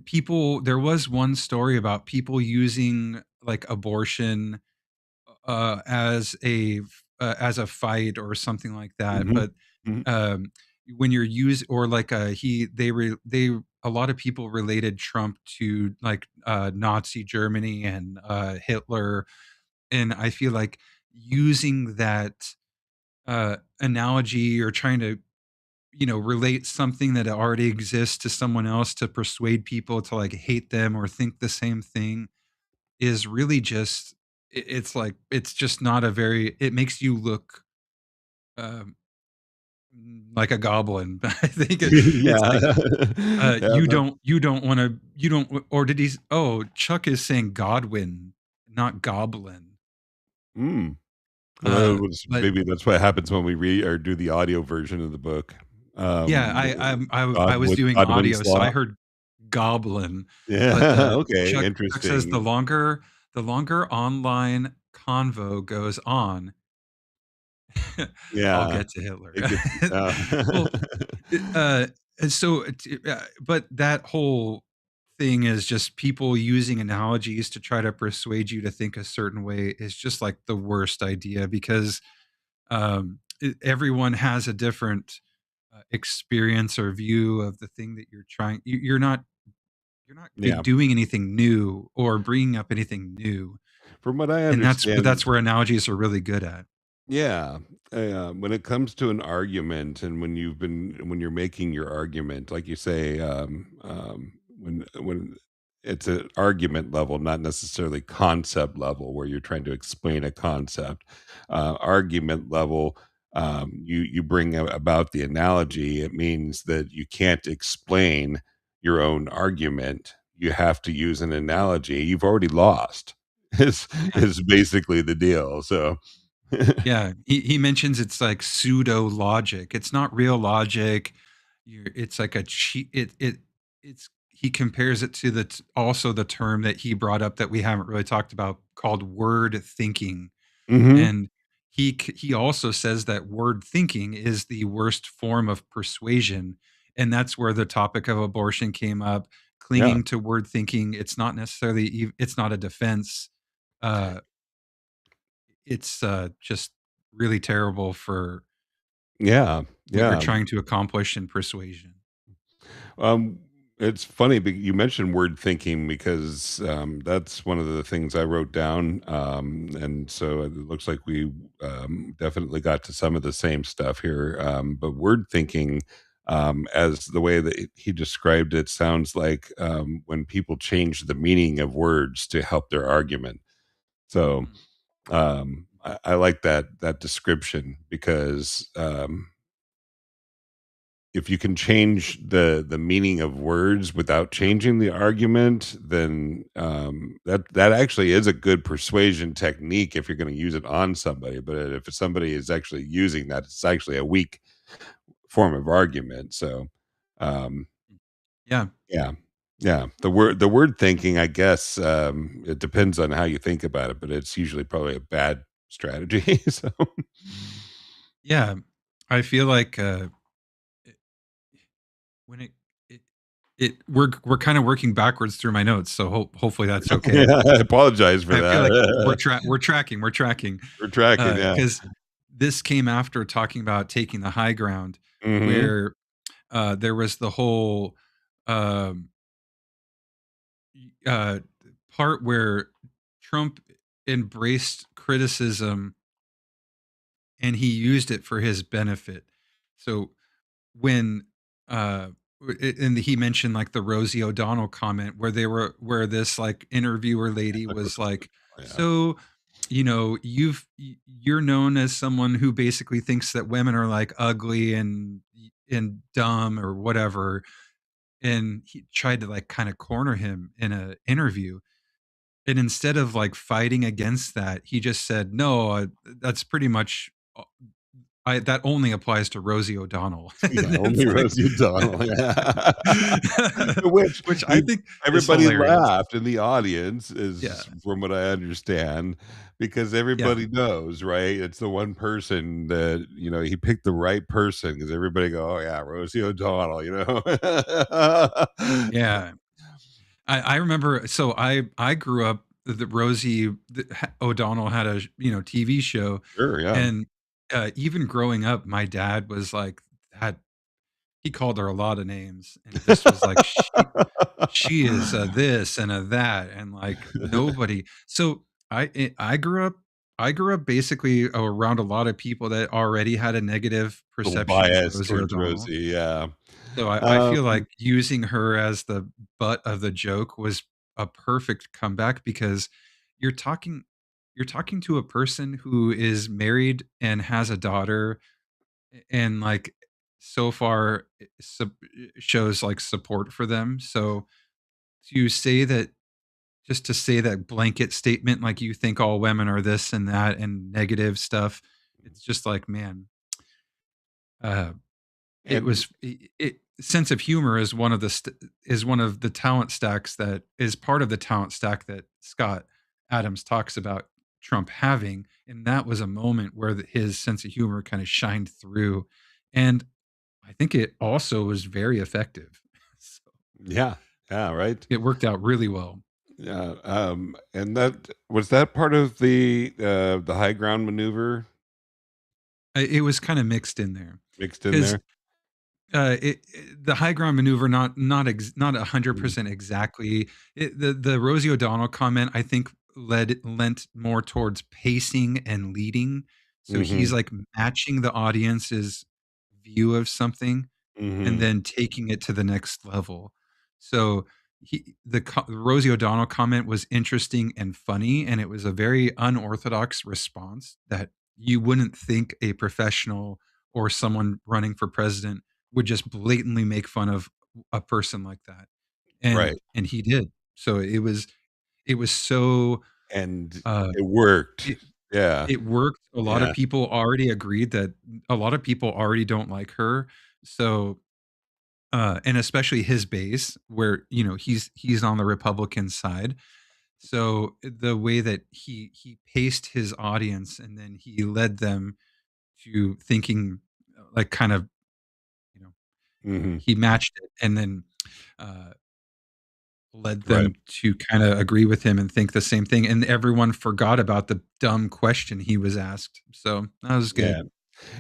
[SPEAKER 1] people there was one story about people using like abortion as a fight or something like that.
[SPEAKER 2] Mhm.
[SPEAKER 1] But
[SPEAKER 2] Mhm.
[SPEAKER 1] um, when you're use or like they a lot of people related Trump to like Nazi Germany and Hitler, and I feel like using that analogy or trying to relate something that already exists to someone else to persuade people to like hate them or think the same thing is really just it's like it's just not a very it makes you look um, like a goblin. I think it's
[SPEAKER 2] Yeah.
[SPEAKER 1] like
[SPEAKER 2] Yeah,
[SPEAKER 1] you don't want to you don't or did he oh Chuck is saying Godwin not goblin
[SPEAKER 2] mm. Well,
[SPEAKER 1] but
[SPEAKER 2] maybe that's what happens when we read or do the audio version of the book.
[SPEAKER 1] yeah
[SPEAKER 2] Um,
[SPEAKER 1] I was doing
[SPEAKER 2] Godwin's
[SPEAKER 1] audio so I
[SPEAKER 2] Law?
[SPEAKER 1] heard goblin but
[SPEAKER 2] Yeah, okay,
[SPEAKER 1] Chuck says
[SPEAKER 2] interesting.
[SPEAKER 1] the longer online convo goes on I'll
[SPEAKER 2] Yeah,
[SPEAKER 1] get to Hitler.
[SPEAKER 2] it gets
[SPEAKER 1] Well, and so, but that whole thing is just people using analogies to try to persuade you to think a certain way is just like the worst idea because everyone has a different experience or view of the thing that you're trying. You're not
[SPEAKER 2] yeah.
[SPEAKER 1] doing anything new or bringing up anything new,
[SPEAKER 2] From what I
[SPEAKER 1] and that's
[SPEAKER 2] understand,
[SPEAKER 1] where analogies are really good at.
[SPEAKER 2] yeah, when it comes to an argument and when you're making your argument, like you say, when it's an argument level, not necessarily concept level, where you're trying to explain a concept, argument level, you bring about the analogy. It means that you can't explain your own argument. You have to use an analogy. You've already lost. Is basically the deal. So.
[SPEAKER 1] Yeah, he mentions it's like pseudo logic. It's not real logic. It's like a cheat. It's he compares it to also the term that he brought up that we haven't really talked about called word thinking.
[SPEAKER 2] Mhm.
[SPEAKER 1] And he also says that word thinking is the worst form of persuasion, and that's where the topic of abortion came up.
[SPEAKER 2] Yeah.
[SPEAKER 1] Clinging to word thinking, it's not necessarily it's not a defense. Uh, it's, just really terrible for
[SPEAKER 2] Yeah.
[SPEAKER 1] what you're
[SPEAKER 2] Yeah.
[SPEAKER 1] trying to accomplish in persuasion.
[SPEAKER 2] Um, it's funny you mentioned word thinking because that's one of the things I wrote down, and so it looks like we definitely got to some of the same stuff here. But word thinking, as the way that he described it, sounds like when people change the meaning of words to help their argument. So
[SPEAKER 1] Mm.
[SPEAKER 2] I like that description because if you can change the meaning of words without changing the argument, then that actually is a good persuasion technique if you're going to use it on somebody. But if somebody is actually using that, it's actually a weak form of argument. So, um,
[SPEAKER 1] Yeah.
[SPEAKER 2] yeah, yeah. The word thinking, I guess, it depends on how you think about it, but it's usually probably a bad strategy. So,
[SPEAKER 1] Yeah. I feel like, it when it we're kind of working backwards through my notes, so hopefully that's okay.
[SPEAKER 2] Yeah, I apologize for
[SPEAKER 1] I feel like
[SPEAKER 2] that.
[SPEAKER 1] we're tracking,
[SPEAKER 2] We're tracking, yeah.
[SPEAKER 1] because this came after talking about taking the high ground,
[SPEAKER 2] Mhm.
[SPEAKER 1] where there was the whole um, uh, part where Trump embraced criticism and he used it for his benefit. So when and he mentioned like the Rosie O'Donnell comment where this like interviewer lady was like,
[SPEAKER 2] Yeah.
[SPEAKER 1] so you're known as someone who basically thinks that women are like ugly and dumb or whatever, and he tried to like kind of corner him in a interview, and instead of like fighting against that, he just said, no, that's pretty much that only applies to Rosie O'Donnell.
[SPEAKER 2] Yeah,
[SPEAKER 1] And
[SPEAKER 2] only
[SPEAKER 1] it's like
[SPEAKER 2] Rosie O'Donnell, yeah. Which
[SPEAKER 1] which I
[SPEAKER 2] he
[SPEAKER 1] think is
[SPEAKER 2] everybody
[SPEAKER 1] hilarious.
[SPEAKER 2] laughed in the audience
[SPEAKER 1] Yeah,
[SPEAKER 2] is from what I understand, because
[SPEAKER 1] yeah,
[SPEAKER 2] everybody knows, right? It's the one person that, he picked the right person because everybody go, "Oh, yeah, Rosie O'Donnell," you know?
[SPEAKER 1] yeah. I remember, so I grew up the O'Donnell had a, TV show,
[SPEAKER 2] Sure, yeah.
[SPEAKER 1] and, even growing up, my dad was like had he called her a lot of names and just was like, she is a this and a that, and like nobody. So I grew up basically around a lot of people that already had a negative
[SPEAKER 2] Little
[SPEAKER 1] perception of
[SPEAKER 2] bias
[SPEAKER 1] Rosie
[SPEAKER 2] towards
[SPEAKER 1] O'Donnell.
[SPEAKER 2] Rosie, yeah.
[SPEAKER 1] So I
[SPEAKER 2] Um,
[SPEAKER 1] feel like using her as the butt of the joke was a perfect comeback, because you're talking you're talking to a person who is married and has a daughter, and like so far shows like support for them. So to say that, just to say that blanket statement, like you think all women are this and that and negative stuff, it's just like, man, uh, it
[SPEAKER 2] and
[SPEAKER 1] was sense of humor is is one of the talent stacks that is part of the talent stack that Scott Adams talks about Trump having, and that was a moment where his sense of humor kind of shined through, and I think it also was very effective. So
[SPEAKER 2] yeah, yeah, right?
[SPEAKER 1] it worked out really well.
[SPEAKER 2] Yeah, and that was that part of the high ground maneuver
[SPEAKER 1] It was kind of mixed in there
[SPEAKER 2] mixed in
[SPEAKER 1] because
[SPEAKER 2] there?
[SPEAKER 1] the high ground maneuver, not
[SPEAKER 2] Mm.
[SPEAKER 1] 100% exactly. The Rosie O'Donnell comment, I think, lent more towards pacing and leading. So he's
[SPEAKER 2] Mhm,
[SPEAKER 1] like matching the audience's view of something and
[SPEAKER 2] mhm,
[SPEAKER 1] then taking it to the next level. So the Rosie O'Donnell comment was interesting and funny, and it was a very unorthodox response that you wouldn't think a professional or someone running for president would just blatantly make fun of a person like that, and
[SPEAKER 2] right,
[SPEAKER 1] he did. So it was so
[SPEAKER 2] and
[SPEAKER 1] uh,
[SPEAKER 2] it worked.
[SPEAKER 1] it
[SPEAKER 2] Yeah,
[SPEAKER 1] it worked. A lot of
[SPEAKER 2] yeah,
[SPEAKER 1] people already agreed that a lot of people already don't like her. So and especially his base, where he's on the Republican side. So the way that he paced his audience and then he led them to thinking, like kind of, you know
[SPEAKER 2] mhm,
[SPEAKER 1] he matched it and then uh, led
[SPEAKER 2] right.
[SPEAKER 1] them to kind of agree with him and think the same thing. And everyone forgot about the dumb question he was asked. So that was
[SPEAKER 2] Yeah.
[SPEAKER 1] good.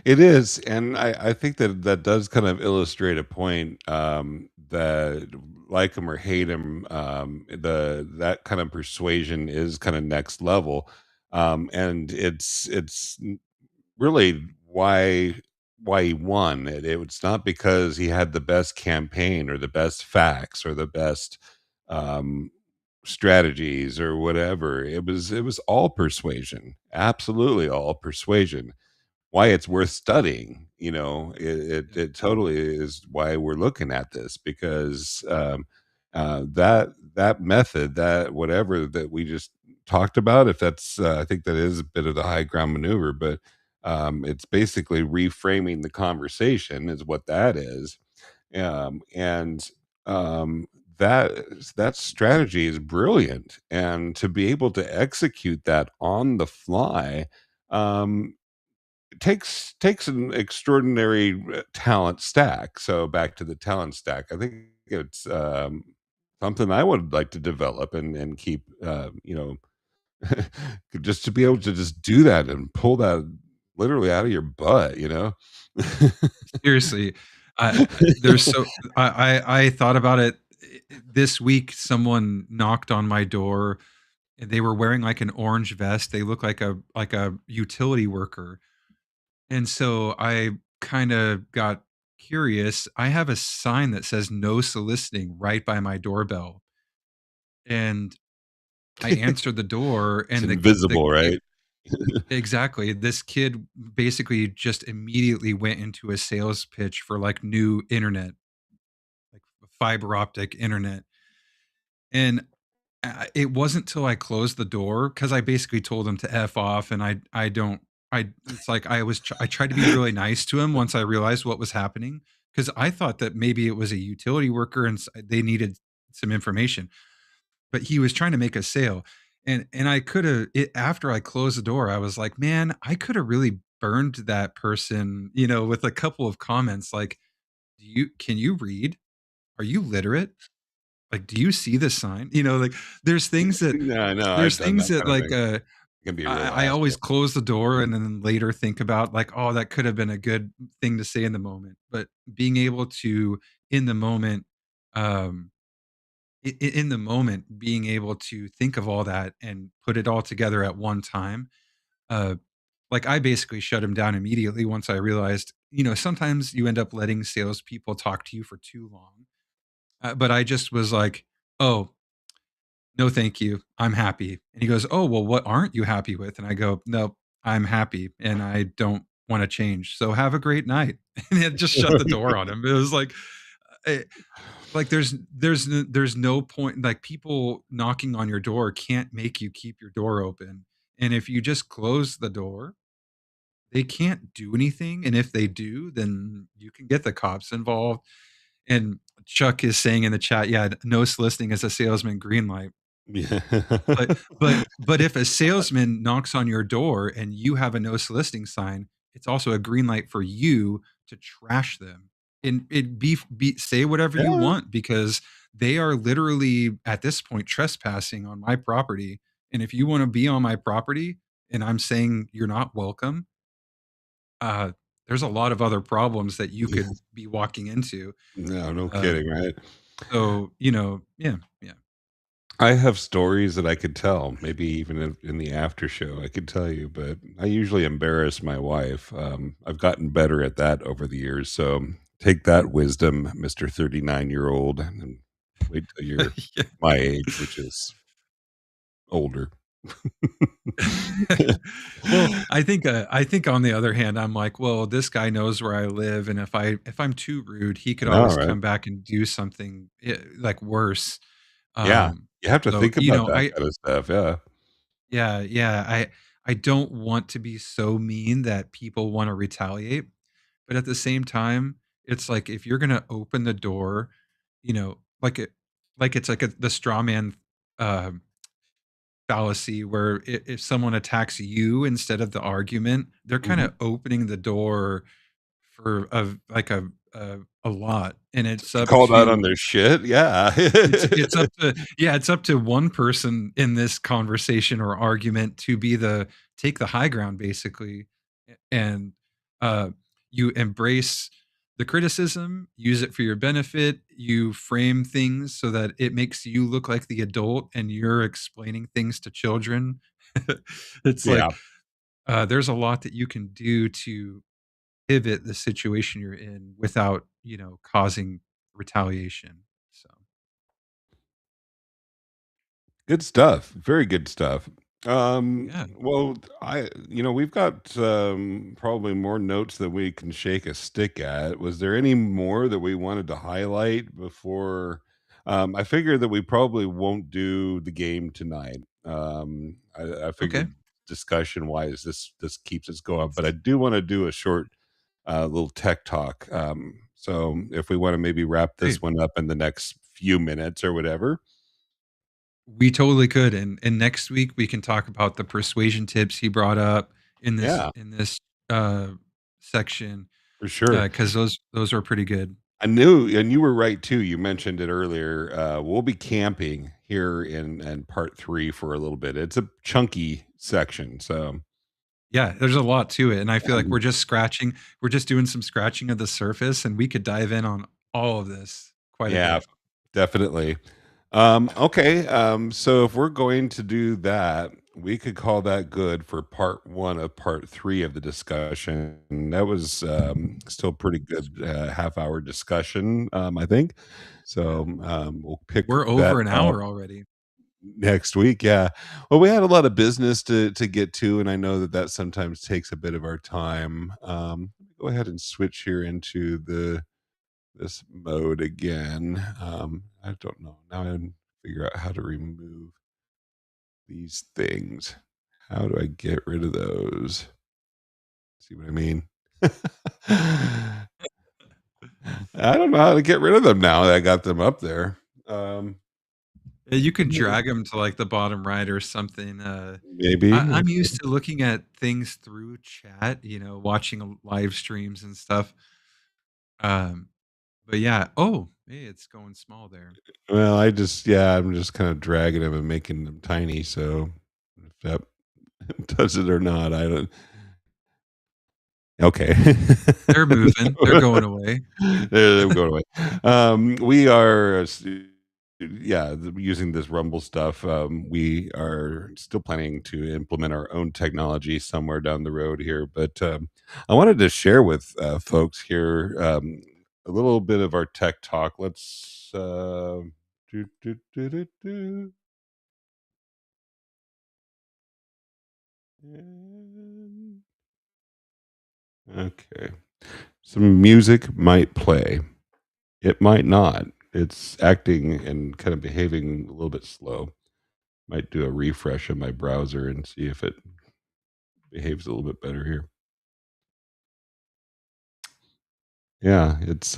[SPEAKER 2] It is, and I think that that does kind of illustrate a point, that like him or hate him, the that kind of persuasion is kind of next level, and it's really why he won. It's not because he had the best campaign or the best facts or the best um, strategies or whatever. It was all persuasion, absolutely all persuasion. Why it's worth studying, it totally is why we're looking at this because that method, that whatever that we just talked about, if that's I think that is a bit of the high ground maneuver, but it's basically reframing the conversation is what that is. And that that strategy is brilliant, and to be able to execute that on the fly, um, takes an extraordinary talent stack. So back to the talent stack, I think it's something I would like to develop and keep, just to be able to just do that and pull that literally out of your butt, you know?
[SPEAKER 1] Seriously, there's so I thought about it this week. Someone knocked on my door, and they were wearing like an orange vest. They look like a utility worker, and so I kind of got curious. I have a sign that says "No soliciting" right by my doorbell, and I answered the door,
[SPEAKER 2] It's
[SPEAKER 1] and the
[SPEAKER 2] invisible,
[SPEAKER 1] kid,
[SPEAKER 2] right?
[SPEAKER 1] exactly, this kid basically just immediately went into a sales pitch for like new internet, like fiber optic internet. And it wasn't till I closed the door, because I basically told him to F off, and I don't I it's like I tried to be really nice to him once I realized what was happening, because I thought that maybe it was a utility worker and they needed some information, but he was trying to make a sale. And I could have, after I closed the door, I was like, man, I could have really burned that person, with a couple of comments like, can you read? Are you literate? Like, do you see the sign? Like, there's things that
[SPEAKER 2] No, no, I've
[SPEAKER 1] there's
[SPEAKER 2] done
[SPEAKER 1] things
[SPEAKER 2] that
[SPEAKER 1] that
[SPEAKER 2] kind of
[SPEAKER 1] like
[SPEAKER 2] thing. It can be a real
[SPEAKER 1] I always
[SPEAKER 2] asshole.
[SPEAKER 1] close the door and then later think about like, oh, that could have been a good thing to say in the moment. But being able to, in the moment, um in the moment, being able to think of all that and put it all together at one time, uh like, I basically shut him down immediately once I realized, sometimes you end up letting salespeople talk to you for too long. But I just was like, oh, no, thank you. I'm happy. And he goes, oh, well, what aren't you happy with? And I go, nope, I'm happy and I don't want to change. So have a great night. And it just shut the door on him. It was eh, like there's no point, like, people knocking on your door can't make you keep your door open. And if you just close the door, they can't do anything. And if they do, then you can get the cops involved. And Chuck is saying in the chat, yeah, no soliciting is a salesman green light.
[SPEAKER 2] Yeah.
[SPEAKER 1] But if a salesman knocks on your door and you have a no soliciting sign, it's also a green light for you to trash them. And it be say whatever you
[SPEAKER 2] Yeah.
[SPEAKER 1] want, because they are literally at this point trespassing on my property. And if you want to be on my property and I'm saying you're not welcome, uh, there's a lot of other problems that you
[SPEAKER 2] Yeah.
[SPEAKER 1] could be walking into.
[SPEAKER 2] No, no
[SPEAKER 1] Uh,
[SPEAKER 2] kidding, right?
[SPEAKER 1] so, yeah, yeah.
[SPEAKER 2] I have stories that I could tell, maybe even in the after show, I could tell you, but I usually embarrass my wife. I've gotten better at that over the years. So take that wisdom, Mr. 39-year-old, and wait till you're
[SPEAKER 1] Yeah.
[SPEAKER 2] my age, which is older.
[SPEAKER 1] Well, I think on the other hand, I'm like, well, this guy knows where I live, and if I'm too rude, he could
[SPEAKER 2] I know,
[SPEAKER 1] always
[SPEAKER 2] right?
[SPEAKER 1] come back and do something, like, worse.
[SPEAKER 2] Yeah.
[SPEAKER 1] Um,
[SPEAKER 2] You have to
[SPEAKER 1] so,
[SPEAKER 2] think about that kind of stuff. Yeah.
[SPEAKER 1] yeah, yeah, I don't want to be so mean that people wanna retaliate, but at the same time, it's like, if you're gonna open the door, like it's like the straw man, um fallacy, where if someone attacks you instead of the argument, they're kind
[SPEAKER 2] Mhm.
[SPEAKER 1] of opening the door for a lot, and it's
[SPEAKER 2] To
[SPEAKER 1] up
[SPEAKER 2] call that on
[SPEAKER 1] to
[SPEAKER 2] their shit? Yeah.
[SPEAKER 1] it's up to yeah, it's up to one person in this conversation or argument to take the high ground, basically. And uh you embrace the criticism, use it for your benefit, you frame things so that it makes you look like the adult and you're explaining things to children. It's like,
[SPEAKER 2] Yeah.
[SPEAKER 1] there's a lot that you can do to pivot the situation you're in without, causing retaliation. So
[SPEAKER 2] Good stuff. Very good stuff.
[SPEAKER 1] yeah.
[SPEAKER 2] Well, we've got probably more notes that we can shake a stick at. Was there any more that we wanted to highlight before? I figure that we probably won't do the game tonight. I
[SPEAKER 1] Okay.
[SPEAKER 2] figured discussion wise, this keeps us going, but I do want to do a short little tech talk. So if we want to maybe wrap this
[SPEAKER 1] Great.
[SPEAKER 2] one up in the next few minutes or whatever.
[SPEAKER 1] We totally could, and next week we can talk about the persuasion tips he brought up in this
[SPEAKER 2] Yeah,
[SPEAKER 1] in this uh section,
[SPEAKER 2] for sure.
[SPEAKER 1] because those are pretty good.
[SPEAKER 2] I knew, and you were right too. You mentioned it earlier. We'll be camping here in part three for a little bit. It's a chunky section, so
[SPEAKER 1] Yeah, there's a lot to it, and I feel like
[SPEAKER 2] um,
[SPEAKER 1] we're just doing some scratching of the surface, and we could dive in on all of this quite a
[SPEAKER 2] yeah,
[SPEAKER 1] bit.
[SPEAKER 2] definitely. Okay, so if we're going to do that, we could call that good for part one of part three of the discussion. That was still pretty good half hour discussion, I think. So we'll pick
[SPEAKER 1] We're
[SPEAKER 2] that
[SPEAKER 1] over an
[SPEAKER 2] up
[SPEAKER 1] hour already.
[SPEAKER 2] next week. Yeah. Well, we had a lot of business to get to, and I know that that sometimes takes a bit of our time. Go ahead and switch here into the this mode again. I don't know. Now I figure out how to remove these things. How do I get rid of those? See what I mean? I don't know how to get rid of them now that I got them up there. Um,
[SPEAKER 1] Yeah, you could drag them to, like, the bottom right or something.
[SPEAKER 2] maybe.
[SPEAKER 1] I'm used to looking at things through chat, watching live streams and stuff. Um, but yeah. Oh, hey, it's going small there.
[SPEAKER 2] Well, yeah, I'm just kind of dragging them and making them tiny. So if that does it or not, I don't. Okay.
[SPEAKER 1] They're moving. They're going away.
[SPEAKER 2] They're going away. We are, yeah, using this Rumble stuff. We are still planning to implement our own technology somewhere down the road here, but I wanted to share with folks here a little bit of our tech talk. Let's do, do, do, do, do. And- Okay. Some music might play. It might not. It's acting and kind of behaving a little bit slow. Might do a refresh of my browser and see if it behaves a little bit better here. Yeah, it's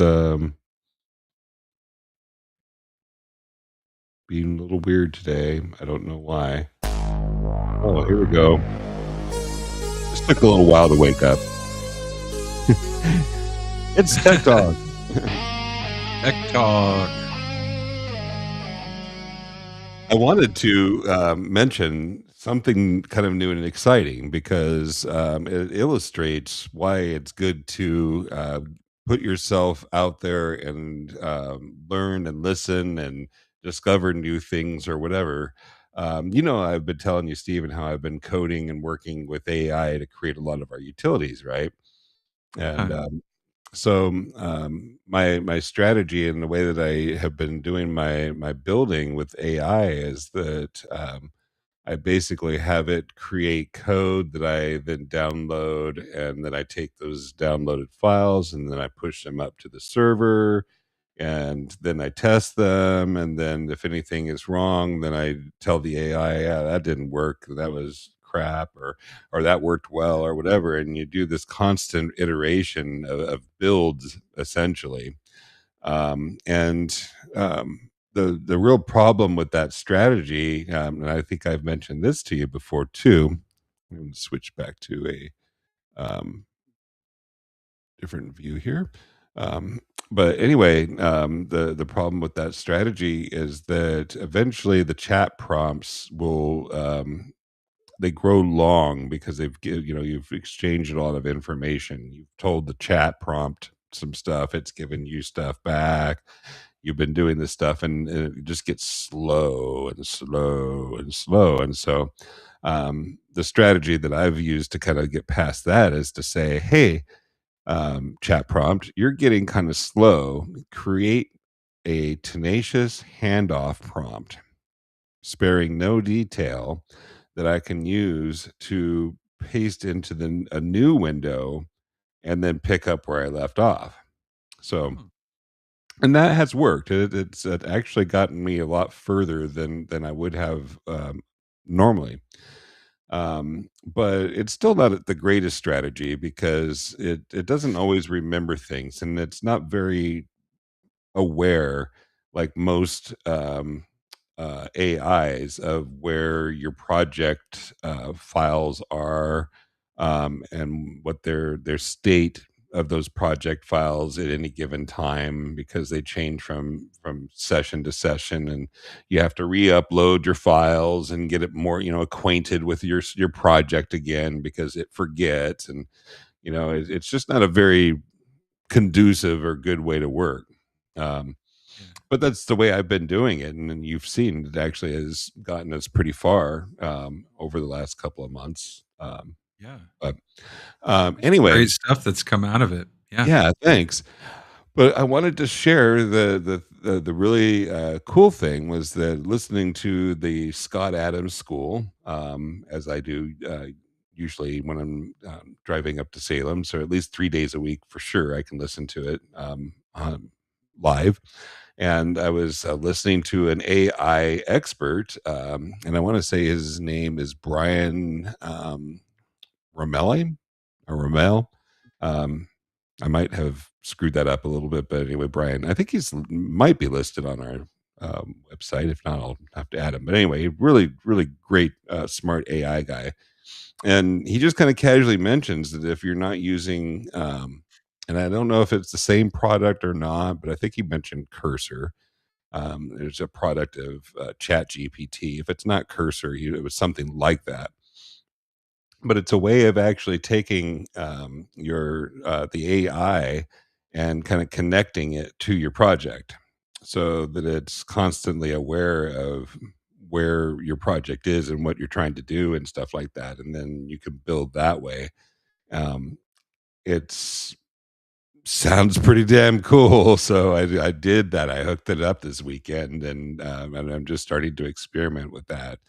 [SPEAKER 2] being a little weird today. I don't know why. Oh, here we go. Just took a little while to wake up. It's Tech Dog.
[SPEAKER 1] Tech talk.
[SPEAKER 2] I wanted to mention something kind of new and exciting because it illustrates why it's good to put yourself out there and learn and listen and discover new things or whatever. I've been telling you, Stephen, how I've been coding and working with AI to create a lot of our utilities, right? And
[SPEAKER 1] Yeah.
[SPEAKER 2] my strategy and the way that I have been doing my building with AI is that I basically have it create code that I then download, and then I take those downloaded files and then I push them up to the server, and then I test them, and then if anything is wrong, then I tell the AI, yeah, that didn't work, that was crap, or that worked well, or whatever. And you do this constant iteration of builds essentially. And the real problem with that strategy, and I think I've mentioned this to you before too. I'm going to switch back to a um, different view here. Um, but anyway, the problem with that strategy is that eventually the chat prompts will they grow long because you've exchanged a lot of information. You've told the chat prompt some stuff, it's given you stuff back. You've been doing this stuff, and it just gets slow and slow and slow. And so the strategy that I've used to kind of get past that is to say, hey, chat prompt, you're getting kind of slow. Create a tenacious handoff prompt, sparing no detail, that I can use to paste into a new window and then pick up where I left off. So,
[SPEAKER 1] Hmm.
[SPEAKER 2] and that has worked. It's actually gotten me a lot further than I would have normally. But it's still not the greatest strategy because it doesn't always remember things, and it's not very aware, like most AIs, of where your project files are, and what their state of those project files at any given time because they change from session to session, and you have to re-upload your files and get it more, acquainted with your project again because it forgets, and it's just not a very conducive or good way to work. Um,
[SPEAKER 1] Yeah.
[SPEAKER 2] but that's the way I've been doing it, and you've seen it actually has gotten us pretty far over the last couple of months.
[SPEAKER 1] Yeah.
[SPEAKER 2] But
[SPEAKER 1] There's some
[SPEAKER 2] anyway,
[SPEAKER 1] great stuff that's come out of it. Yeah.
[SPEAKER 2] yeah, thanks. But I wanted to share the really cool thing was that listening to the Scott Adams School, as I do usually when I'm driving up to Salem, so at least 3 days a week for sure, I can listen to it live. And I was listening to an AI expert, and I want to say his name is Brian Romelli or Romel. Um, I might have screwed that up a little bit, but anyway, Brian, I think might be listed on our website. If not, I'll have to add him. But anyway, really, really great, smart AI guy, and he just kind of casually mentions that if you're not using, and I don't know if it's the same product or not, but I think he mentioned Cursor. There's a product of Chat GPT. If it's not Cursor, it was something like that, but it's a way of actually taking your the AI and kind of connecting it to your project so that it's constantly aware of where your project is and what you're trying to do and stuff like that, and then you can build that way. Um, it's sounds pretty damn cool. So I did that. I hooked it up this weekend, and I'm just starting to experiment with that.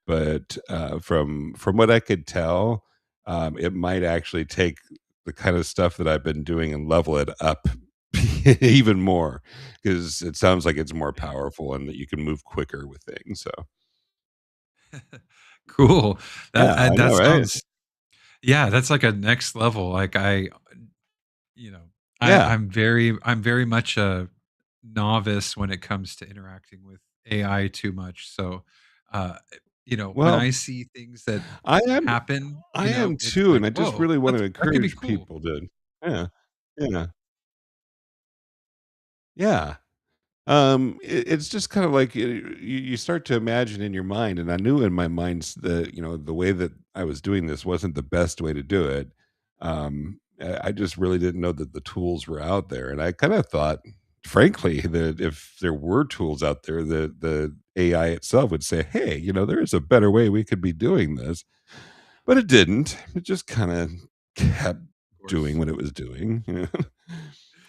[SPEAKER 2] But from what I could tell, it might actually take the kind of stuff that I've been doing and level it up even more because it sounds like it's more
[SPEAKER 1] Yeah.
[SPEAKER 2] powerful and that you can move quicker with things. So
[SPEAKER 1] Cool.
[SPEAKER 2] yeah, I
[SPEAKER 1] That
[SPEAKER 2] know, right?
[SPEAKER 1] sounds, yeah, that's like a next level. Like you know,
[SPEAKER 2] Yeah.
[SPEAKER 1] I'm very much a novice when it comes to interacting with AI too much. So, uh, when
[SPEAKER 2] Well,
[SPEAKER 1] I see things that
[SPEAKER 2] I am
[SPEAKER 1] happen,
[SPEAKER 2] I am
[SPEAKER 1] it's
[SPEAKER 2] too,
[SPEAKER 1] like,
[SPEAKER 2] and I just
[SPEAKER 1] whoa,
[SPEAKER 2] really want to
[SPEAKER 1] that could be
[SPEAKER 2] encourage
[SPEAKER 1] cool.
[SPEAKER 2] people to yeah. Yeah. Yeah. It's just kind of like you start to imagine in your mind, and I knew in my mind that the way that I was doing this wasn't the best way to do it. I just really didn't know that the tools were out there, and I kind of thought, frankly, that if there were tools out there, the AI itself would say, "Hey, there is a better way we could be doing this," but it didn't. It just kind of kept
[SPEAKER 1] Of
[SPEAKER 2] doing
[SPEAKER 1] course.
[SPEAKER 2] what it was doing.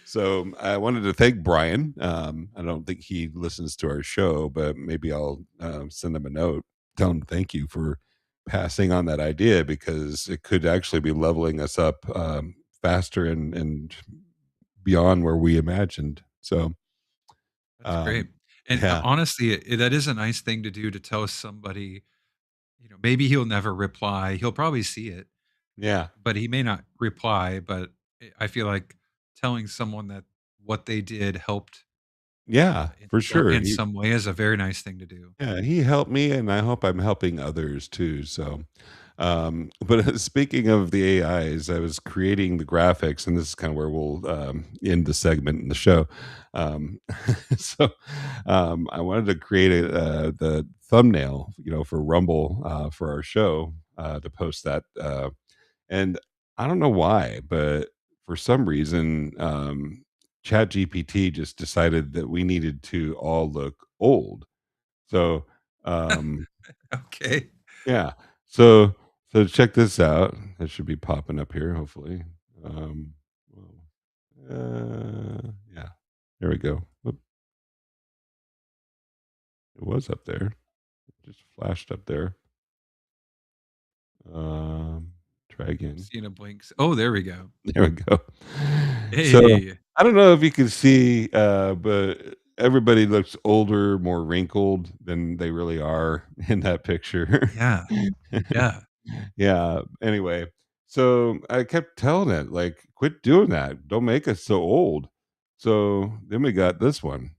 [SPEAKER 2] So I wanted to thank Brian. I don't think he listens to our show, but maybe I'll send him a note, tell him thank you for passing on that idea because it could actually be leveling us up faster and beyond where we imagined. So
[SPEAKER 1] That's great.
[SPEAKER 2] um,
[SPEAKER 1] And
[SPEAKER 2] yeah,
[SPEAKER 1] honestly, that is a nice thing to do to tell somebody, maybe he'll never reply. He'll probably see it,
[SPEAKER 2] yeah,
[SPEAKER 1] but he may not reply. But I feel like telling someone that what they did helped
[SPEAKER 2] yeah, for sure.
[SPEAKER 1] in some way is a very nice thing to do.
[SPEAKER 2] Yeah, he helped me, and I hope I'm helping others too. So, but speaking of the AIs, I was creating the graphics, and this is kind of where we'll end the segment in the show. Um, so, I wanted to create the thumbnail, for Rumble for our show to post that, and I don't know why, but for some reason, Chat GPT just decided that we needed to all look old. So, um,
[SPEAKER 1] Okay.
[SPEAKER 2] yeah. So check this out. It should be popping up here, hopefully. Um, well, yeah. There we go. Whoop, it was up there. It just flashed up there. Um, try again.
[SPEAKER 1] Seeing a blink. Oh, there we go.
[SPEAKER 2] There we go. So
[SPEAKER 1] Hey.
[SPEAKER 2] I don't know if you can see, but everybody looks older, more wrinkled than they really are in that picture.
[SPEAKER 1] Yeah. Yeah.
[SPEAKER 2] Yeah. Anyway, so I kept telling it, like, quit doing that. Don't make us so old. So then we got this one.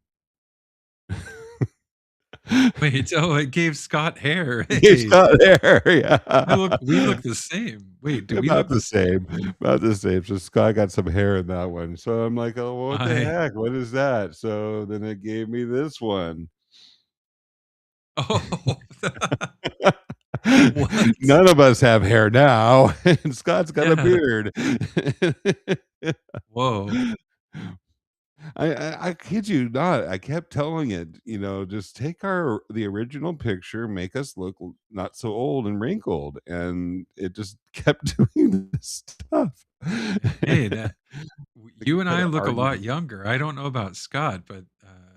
[SPEAKER 1] Wait, oh, it gave Scott hair.
[SPEAKER 2] He's
[SPEAKER 1] Hey,
[SPEAKER 2] got hair,
[SPEAKER 1] I look
[SPEAKER 2] yeah.
[SPEAKER 1] we look the same. Wait, do we
[SPEAKER 2] About
[SPEAKER 1] look
[SPEAKER 2] the
[SPEAKER 1] the same?
[SPEAKER 2] same, about the same. So Scott got some hair in that one. So I'm like, "Oh, well, what the
[SPEAKER 1] I
[SPEAKER 2] heck? What is that?" So then it gave me this one.
[SPEAKER 1] Oh, what?
[SPEAKER 2] None of us have hair now, and Scott's got a
[SPEAKER 1] Yeah.
[SPEAKER 2] beard.
[SPEAKER 1] Whoa.
[SPEAKER 2] I kid you not, I kept telling it, "Just take the original picture, make us look not so old and wrinkled," and it just kept doing this stuff.
[SPEAKER 1] Hey, that
[SPEAKER 2] We
[SPEAKER 1] you and I
[SPEAKER 2] kinda
[SPEAKER 1] look a lot
[SPEAKER 2] argued.
[SPEAKER 1] younger. I don't know about Scott, but,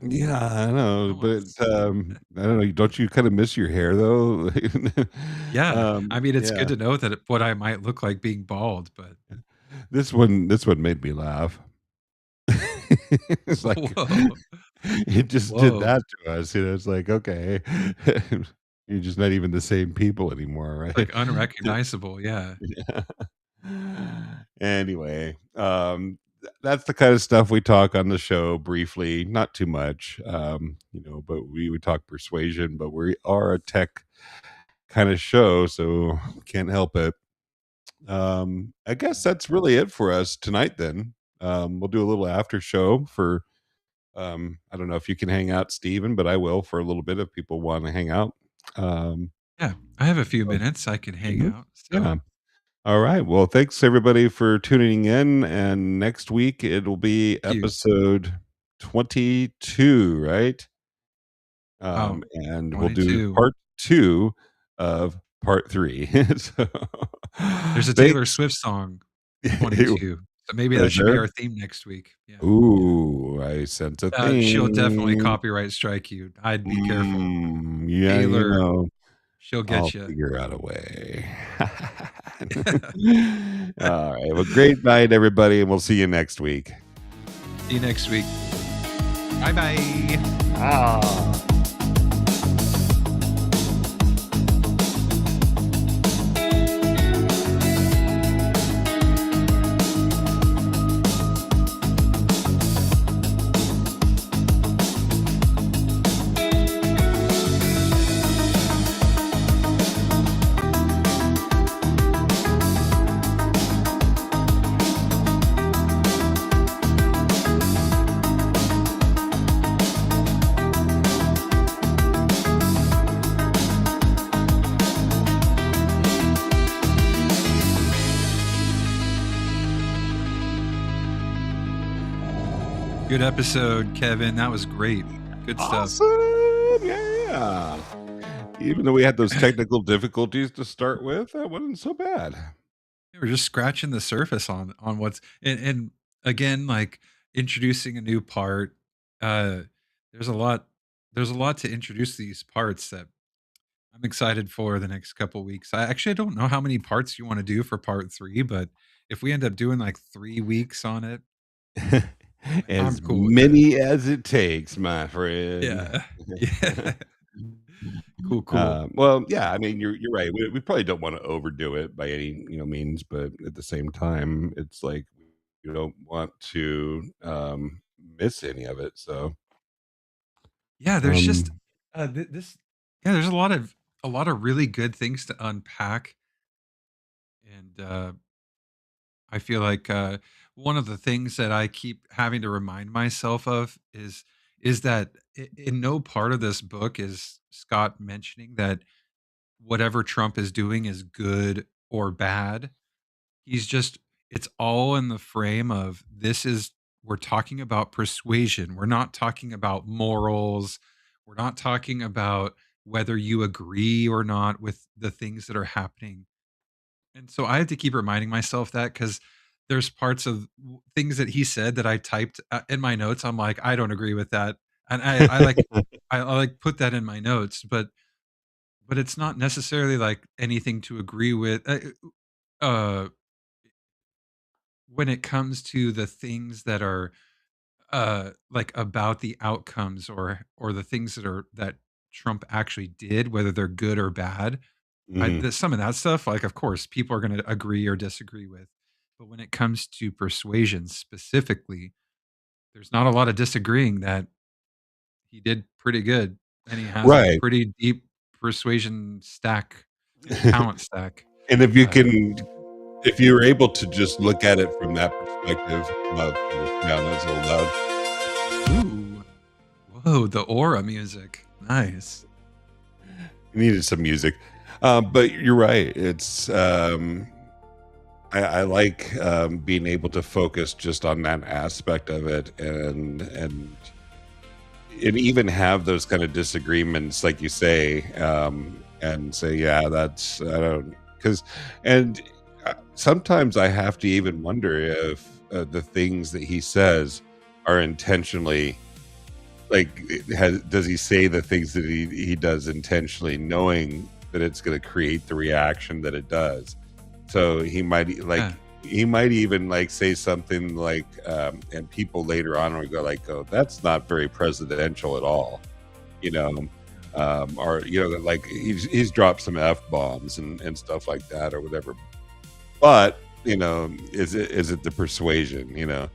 [SPEAKER 2] Yeah, I know, but,
[SPEAKER 1] almost.
[SPEAKER 2] I don't know, don't you kinda miss your hair though?
[SPEAKER 1] Yeah. I mean, it's good
[SPEAKER 2] Yeah.
[SPEAKER 1] to know that what I might look like being bald, but
[SPEAKER 2] This one made me laugh. It's like
[SPEAKER 1] whoa.
[SPEAKER 2] it just did
[SPEAKER 1] Whoa.
[SPEAKER 2] that to us, it's like, "Okay, you're just not even the same people anymore,
[SPEAKER 1] Like,
[SPEAKER 2] right?"
[SPEAKER 1] unrecognizable, yeah.
[SPEAKER 2] Yeah. Anyway, that's the kind of stuff we talk on the show briefly, not too much, but we would talk persuasion, but we are a tech kinda show, so can't help it. I guess that's really it for us tonight then. We'll do a little after show for I don't know if you can hang out, Steven, but I will for a little bit if people want to hang out. Um,
[SPEAKER 1] Yeah, I have a few
[SPEAKER 2] so-
[SPEAKER 1] minutes I can hang
[SPEAKER 2] Mhm.
[SPEAKER 1] out, so
[SPEAKER 2] Yeah. All right. Well, thanks everybody for tuning in. And next week it'll be
[SPEAKER 1] thank you.
[SPEAKER 2] episode 22, right?
[SPEAKER 1] Wow,
[SPEAKER 2] And we'll do
[SPEAKER 1] 22.
[SPEAKER 2] part two of part three. So
[SPEAKER 1] There's a Taylor
[SPEAKER 2] thanks.
[SPEAKER 1] Swift song, 22, so maybe that
[SPEAKER 2] Is
[SPEAKER 1] should be
[SPEAKER 2] there?
[SPEAKER 1] our theme next week. Yeah, yeah.
[SPEAKER 2] Ooh, I sense a
[SPEAKER 1] She'll definitely
[SPEAKER 2] thing.
[SPEAKER 1] copyright strike you. I'd be careful.
[SPEAKER 2] Yeah,
[SPEAKER 1] Taylor, she'll
[SPEAKER 2] I'll
[SPEAKER 1] get you.
[SPEAKER 2] figure out a way. All right. Well, great night, everybody, and we'll see you next week.
[SPEAKER 1] See you next week. Bye-bye.
[SPEAKER 2] Ah.
[SPEAKER 1] Good episode, Kevin. That was great. Good stuff.
[SPEAKER 2] Awesome. Yeah. Even though we had those technical difficulties to start with, that wasn't so bad.
[SPEAKER 1] We're just scratching the surface on what's and again, like introducing a new part. Uh, there's a lot. There's a lot to introduce these parts that I'm excited for the next couple weeks. I don't know how many parts you want to do for part three, but if we end up doing like 3 weeks on it, I'm
[SPEAKER 2] As
[SPEAKER 1] cool with that.
[SPEAKER 2] many as it takes, my friend.
[SPEAKER 1] Yeah, yeah. Cool, cool.
[SPEAKER 2] Well, yeah, I mean, you're right. We probably don't want to overdo it by any means, but at the same time, it's like you don't want to miss any of it. So,
[SPEAKER 1] Yeah, there's just
[SPEAKER 2] um,
[SPEAKER 1] this. Yeah, there's a lot of really good things to unpack, and I feel like one of the things that I keep having to remind myself of is that in no part of this book is Scott mentioning that whatever Trump is doing is good or bad. He's just it's all in the frame of this is we're talking about persuasion. We're not talking about morals. We're not talking about whether you agree or not with the things that are happening. And so I had to keep reminding myself that because there's parts of things that he said that I typed in my notes. I'm like, I don't agree with that, and I like put that in my notes, but it's not necessarily like anything to agree with. Uh, when it comes to the things that are like about the outcomes or the things that Trump actually did, whether they're good or bad.
[SPEAKER 2] mhm.
[SPEAKER 1] Some of that stuff, like, of course, people are going to agree or disagree with. But when it comes to persuasion specifically, there's not a lot of disagreeing that he did pretty good. and he has a
[SPEAKER 2] Right.
[SPEAKER 1] pretty deep persuasion stack, talent stack.
[SPEAKER 2] And if you
[SPEAKER 1] Uh,
[SPEAKER 2] can, if you're able to just look at it from that perspective, yeah, that's a little loud.
[SPEAKER 1] ooh, whoa, the aura music, nice.
[SPEAKER 2] You needed some music. But you're right. It's I like being able to focus just on that aspect of it, and even have those kind of disagreements, like you say, and say, yeah, that's I don't because, and sometimes I have to even wonder if the things that he says are intentionally like does he say the things that he does intentionally knowing that it's going to create the reaction that it does, so he might
[SPEAKER 1] Yeah,
[SPEAKER 2] he might even like say something like and people later on will go like, oh, that's not very presidential at all, you know, or like he's dropped some f-bombs and stuff like that or whatever, but is it the persuasion,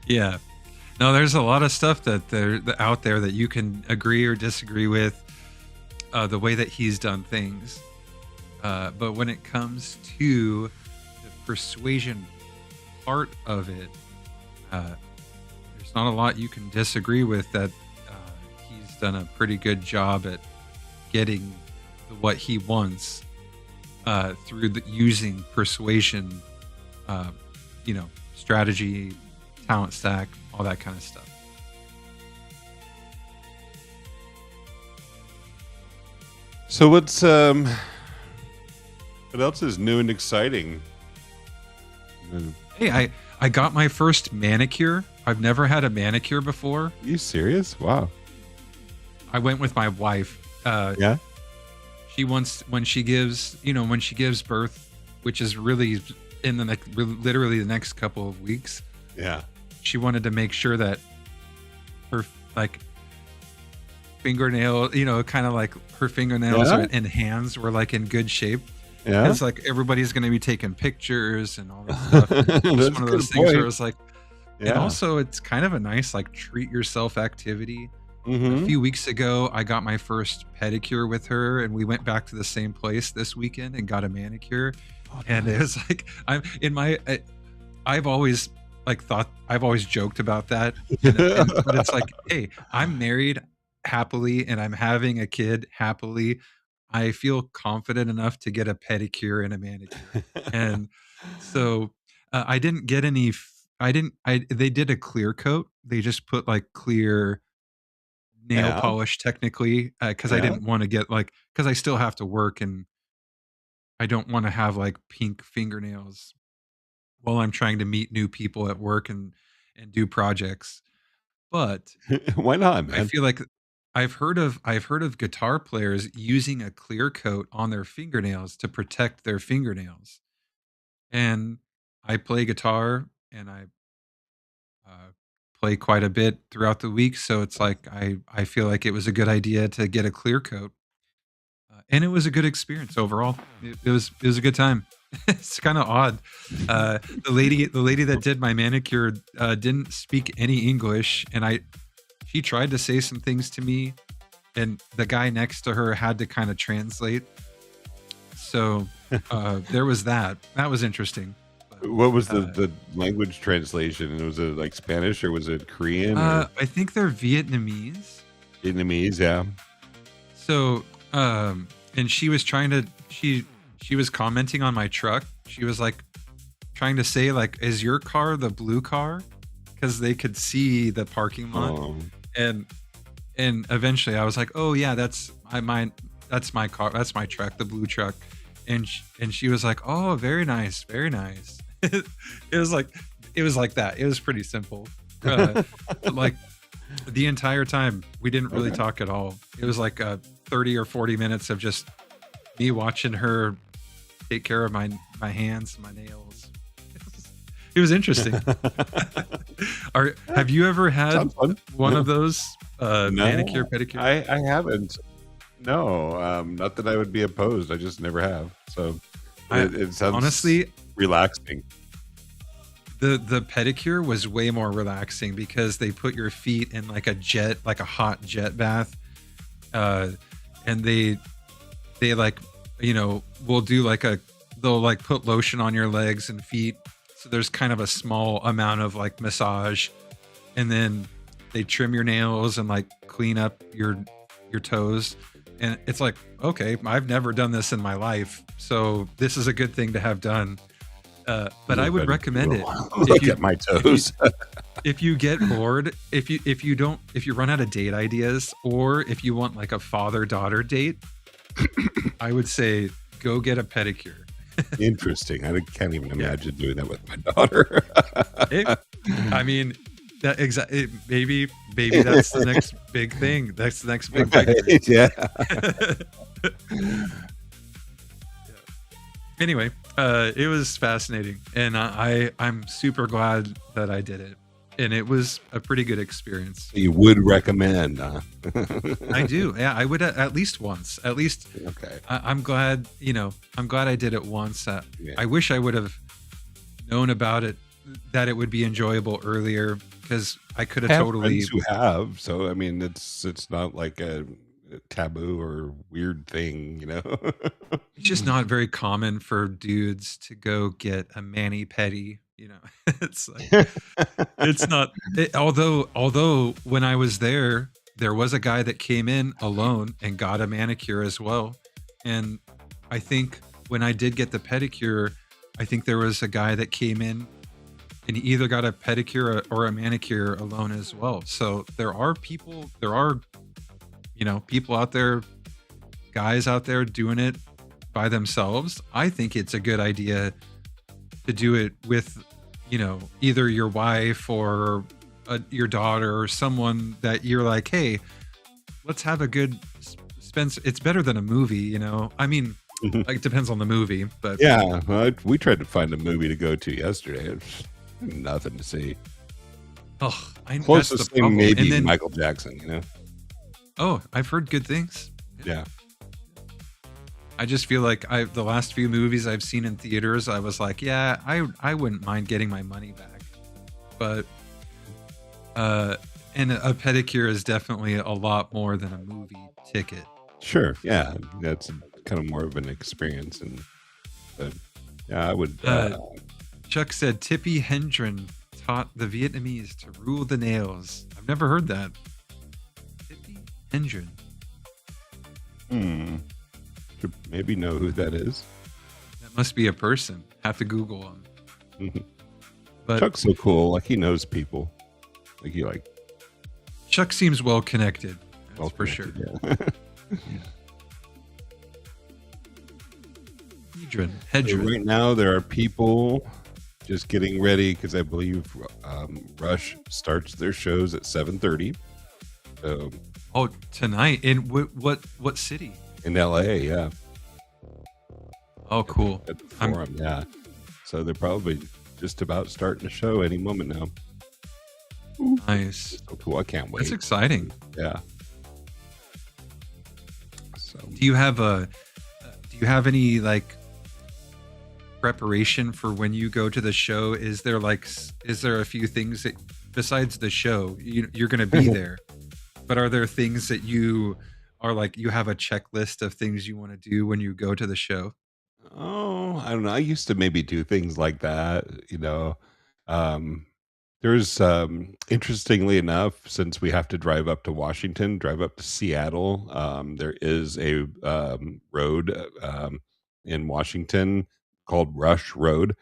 [SPEAKER 1] yeah. No, there's a lot of stuff out there that you can agree or disagree with, the way that he's done things. But when it comes to the persuasion part of it, there's not a lot you can disagree with. That he's done a pretty good job at getting what he wants through using persuasion, uh, strategy, talent stack, all that kind of stuff.
[SPEAKER 2] So what else is new and exciting?
[SPEAKER 1] Hey, I got my first manicure. I've never had a manicure before.
[SPEAKER 2] You serious? Wow.
[SPEAKER 1] I went with my wife.
[SPEAKER 2] Yeah.
[SPEAKER 1] She wants when she gives birth, which is really in the literally the next couple of weeks.
[SPEAKER 2] Yeah.
[SPEAKER 1] She wanted to make sure that her like fingernail, kind of like her fingernails
[SPEAKER 2] Yeah.
[SPEAKER 1] and hands were like in good shape.
[SPEAKER 2] Yeah.
[SPEAKER 1] It's like everybody's going to be taking pictures and all this stuff. And it's
[SPEAKER 2] That's
[SPEAKER 1] one
[SPEAKER 2] a
[SPEAKER 1] of
[SPEAKER 2] good
[SPEAKER 1] those things where
[SPEAKER 2] point.
[SPEAKER 1] it's like, and
[SPEAKER 2] Yeah.
[SPEAKER 1] also it's kind of a nice like treat yourself activity. A
[SPEAKER 2] Mm-hmm.
[SPEAKER 1] few weeks ago, I got my first pedicure with her, and we went back to the same place this weekend and got a manicure.
[SPEAKER 2] Oh,
[SPEAKER 1] And it
[SPEAKER 2] nice.
[SPEAKER 1] was like I've always I've always joked about that, but it's like, hey, I'm married happily and I'm having a kid happily. I feel confident enough to get a pedicure and a manicure, and so I didn't get any. I didn't. I They did a clear coat. They just put like clear nail
[SPEAKER 2] Yeah.
[SPEAKER 1] polish technically, because I
[SPEAKER 2] Yeah.
[SPEAKER 1] didn't want to get like because I still have to work and I don't want to have like pink fingernails while I'm trying to meet new people at work and do projects. But
[SPEAKER 2] Why not,
[SPEAKER 1] I
[SPEAKER 2] man?
[SPEAKER 1] feel like I've heard of guitar players using a clear coat on their fingernails to protect their fingernails. And I play guitar and I uh, play quite a bit throughout the week, so it's like I feel like it was a good idea to get a clear coat, and it was a good experience overall. It was a good time. It's kind of odd. The lady that did my manicure didn't speak any English, and she tried to say some things to me, and the guy next to her had to kind of translate. So there was that. That was interesting. But,
[SPEAKER 2] What was the
[SPEAKER 1] uh,
[SPEAKER 2] the language translation? Was it like Spanish or was it Korean or
[SPEAKER 1] I think they're Vietnamese.
[SPEAKER 2] Vietnamese? Yeah.
[SPEAKER 1] So, and she was commenting on my truck. She was like trying to say like, "Is your car the blue car?" Because they could see the parking lot,
[SPEAKER 2] Oh.
[SPEAKER 1] and eventually I was like, "Oh yeah, that's my car, that's my truck, the blue truck," and she was like, "Oh, very nice, very nice." It was like that. It was pretty simple. But like the entire time we didn't really
[SPEAKER 2] Okay.
[SPEAKER 1] talk at all. It was like 30 or 40 minutes of just me watching her take care of my hands, my nails. It was interesting. Have you ever had
[SPEAKER 2] Sounds fun.
[SPEAKER 1] one of those
[SPEAKER 2] No,
[SPEAKER 1] manicure pedicure?
[SPEAKER 2] I haven't. No, not that I would be opposed. I just never have. So it sounds
[SPEAKER 1] Honestly,
[SPEAKER 2] relaxing.
[SPEAKER 1] the pedicure was way more relaxing because they put your feet in like a hot jet bath, uh, and they like will do like they'll like put lotion on your legs and feet, so there's kind of a small amount of like massage, and then they trim your nails and like clean up your toes, and it's like, okay, I've never done this in my life, so this is a good thing to have done. But I would recommend it if
[SPEAKER 2] Look
[SPEAKER 1] you
[SPEAKER 2] at my
[SPEAKER 1] if you
[SPEAKER 2] toes.
[SPEAKER 1] if you get bored, if you run out of date ideas, or if you want like a father-daughter date, I would say go get a pedicure.
[SPEAKER 2] Interesting. I can't even
[SPEAKER 1] Yeah.
[SPEAKER 2] imagine doing that with my daughter.
[SPEAKER 1] It, I mean, that exactly. Maybe that's the next big thing. That's the next big thing.
[SPEAKER 2] Right, yeah.
[SPEAKER 1] Anyway, it was fascinating, and I'm super glad that I did it, and it was a pretty good experience.
[SPEAKER 2] You would recommend, huh?
[SPEAKER 1] I do, yeah. I would at least once. At least
[SPEAKER 2] Okay.
[SPEAKER 1] I'm glad. I'm glad I did it once.
[SPEAKER 2] Yeah.
[SPEAKER 1] I wish I would have known about it, that it would be enjoyable earlier, because I could
[SPEAKER 2] I
[SPEAKER 1] have
[SPEAKER 2] have
[SPEAKER 1] totally.
[SPEAKER 2] friends who have, so I mean, it's not like a taboo or weird thing, you know.
[SPEAKER 1] It's just not very common for dudes to go get a mani pedi. It's like it's not. Although when I was there was a guy that came in alone and got a manicure as well, and I think when I did get the pedicure, I think there was a guy that came in and he either got a pedicure or a manicure alone as well. So there are people out there, guys out there doing it by themselves. I think it's a good idea to do it with, either your wife or your daughter or someone that you're like, hey, let's have a good Spence. It's better than a movie, I mean, like, it depends on the movie, but
[SPEAKER 2] Yeah, well, we tried to find a movie to go to yesterday. It's nothing to see.
[SPEAKER 1] oh, that's
[SPEAKER 2] Closest
[SPEAKER 1] the
[SPEAKER 2] thing
[SPEAKER 1] problem.
[SPEAKER 2] maybe
[SPEAKER 1] And then,
[SPEAKER 2] Michael Jackson, you know?
[SPEAKER 1] oh, I've heard good things.
[SPEAKER 2] Yeah.
[SPEAKER 1] I just feel like the last few movies I've seen in theaters, I was like, yeah, I wouldn't mind getting my money back. But and a pedicure is definitely a lot more than a movie ticket.
[SPEAKER 2] Sure. Yeah. That's kind of more of an experience. But yeah, I would.
[SPEAKER 1] Chuck said Tippy Hendren taught the Vietnamese to rule the nails. I've never heard that. Tippy Hendren.
[SPEAKER 2] Should maybe know who that is.
[SPEAKER 1] That must be a person. Have to Google him.
[SPEAKER 2] Mhm.
[SPEAKER 1] But
[SPEAKER 2] Chuck's so cool. Like he knows people. Like he like
[SPEAKER 1] Chuck seems well connected. That's
[SPEAKER 2] well
[SPEAKER 1] for sure.
[SPEAKER 2] connected, yeah. So
[SPEAKER 1] Hedron.
[SPEAKER 2] right now there are people just getting ready because I believe Rush starts their shows at 7:30. So
[SPEAKER 1] Oh, tonight in what city?
[SPEAKER 2] in LA, yeah,
[SPEAKER 1] Oh, cool.
[SPEAKER 2] at the
[SPEAKER 1] I'm-
[SPEAKER 2] Forum, yeah. So they're probably just about starting the show any moment now.
[SPEAKER 1] Nice.
[SPEAKER 2] So cool! I can't wait.
[SPEAKER 1] That's exciting.
[SPEAKER 2] Yeah. So
[SPEAKER 1] Do you have any like preparation for when you go to the show? Is there a few things that, besides the show, you're going to be there, but are there things that you are like, you have a checklist of things you want to do when you go to the show?
[SPEAKER 2] oh, I don't know. I used to maybe do things like that, you know. Um, there's interestingly enough, since we have to drive up to Washington, drive up to Seattle, there is a road in Washington called Rush Road.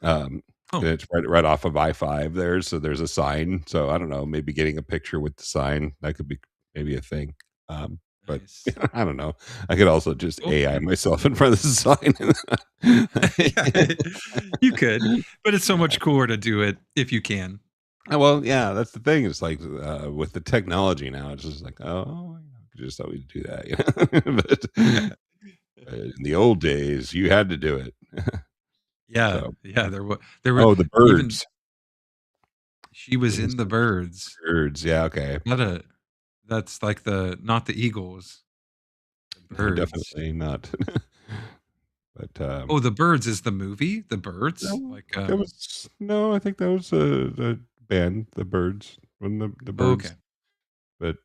[SPEAKER 2] Um,
[SPEAKER 1] Oh,
[SPEAKER 2] and it's right off of I-5 there. So there's a sign. So I don't know, maybe getting a picture with the sign, that could be maybe a thing. But
[SPEAKER 1] nice.
[SPEAKER 2] I don't know. I could also just
[SPEAKER 1] Cool.
[SPEAKER 2] AI myself in front of the sign.
[SPEAKER 1] Yeah, you could, but it's so much cooler to do it if you can.
[SPEAKER 2] Well, yeah, that's the thing. It's like with the technology now, it's just like, oh, I could just always do that. You know? But in the old days, you had to do it.
[SPEAKER 1] Yeah,
[SPEAKER 2] So,
[SPEAKER 1] yeah. There were
[SPEAKER 2] oh, the
[SPEAKER 1] even
[SPEAKER 2] birds.
[SPEAKER 1] she was
[SPEAKER 2] It was
[SPEAKER 1] in the birds.
[SPEAKER 2] birds. Yeah, okay.
[SPEAKER 1] That's like not the Eagles, the
[SPEAKER 2] No,
[SPEAKER 1] birds.
[SPEAKER 2] definitely not. But
[SPEAKER 1] Oh, the birds is the movie. The birds,
[SPEAKER 2] no,
[SPEAKER 1] like
[SPEAKER 2] that was no. I think that was the band, the Birds, when the
[SPEAKER 1] oh, okay.
[SPEAKER 2] Birds. But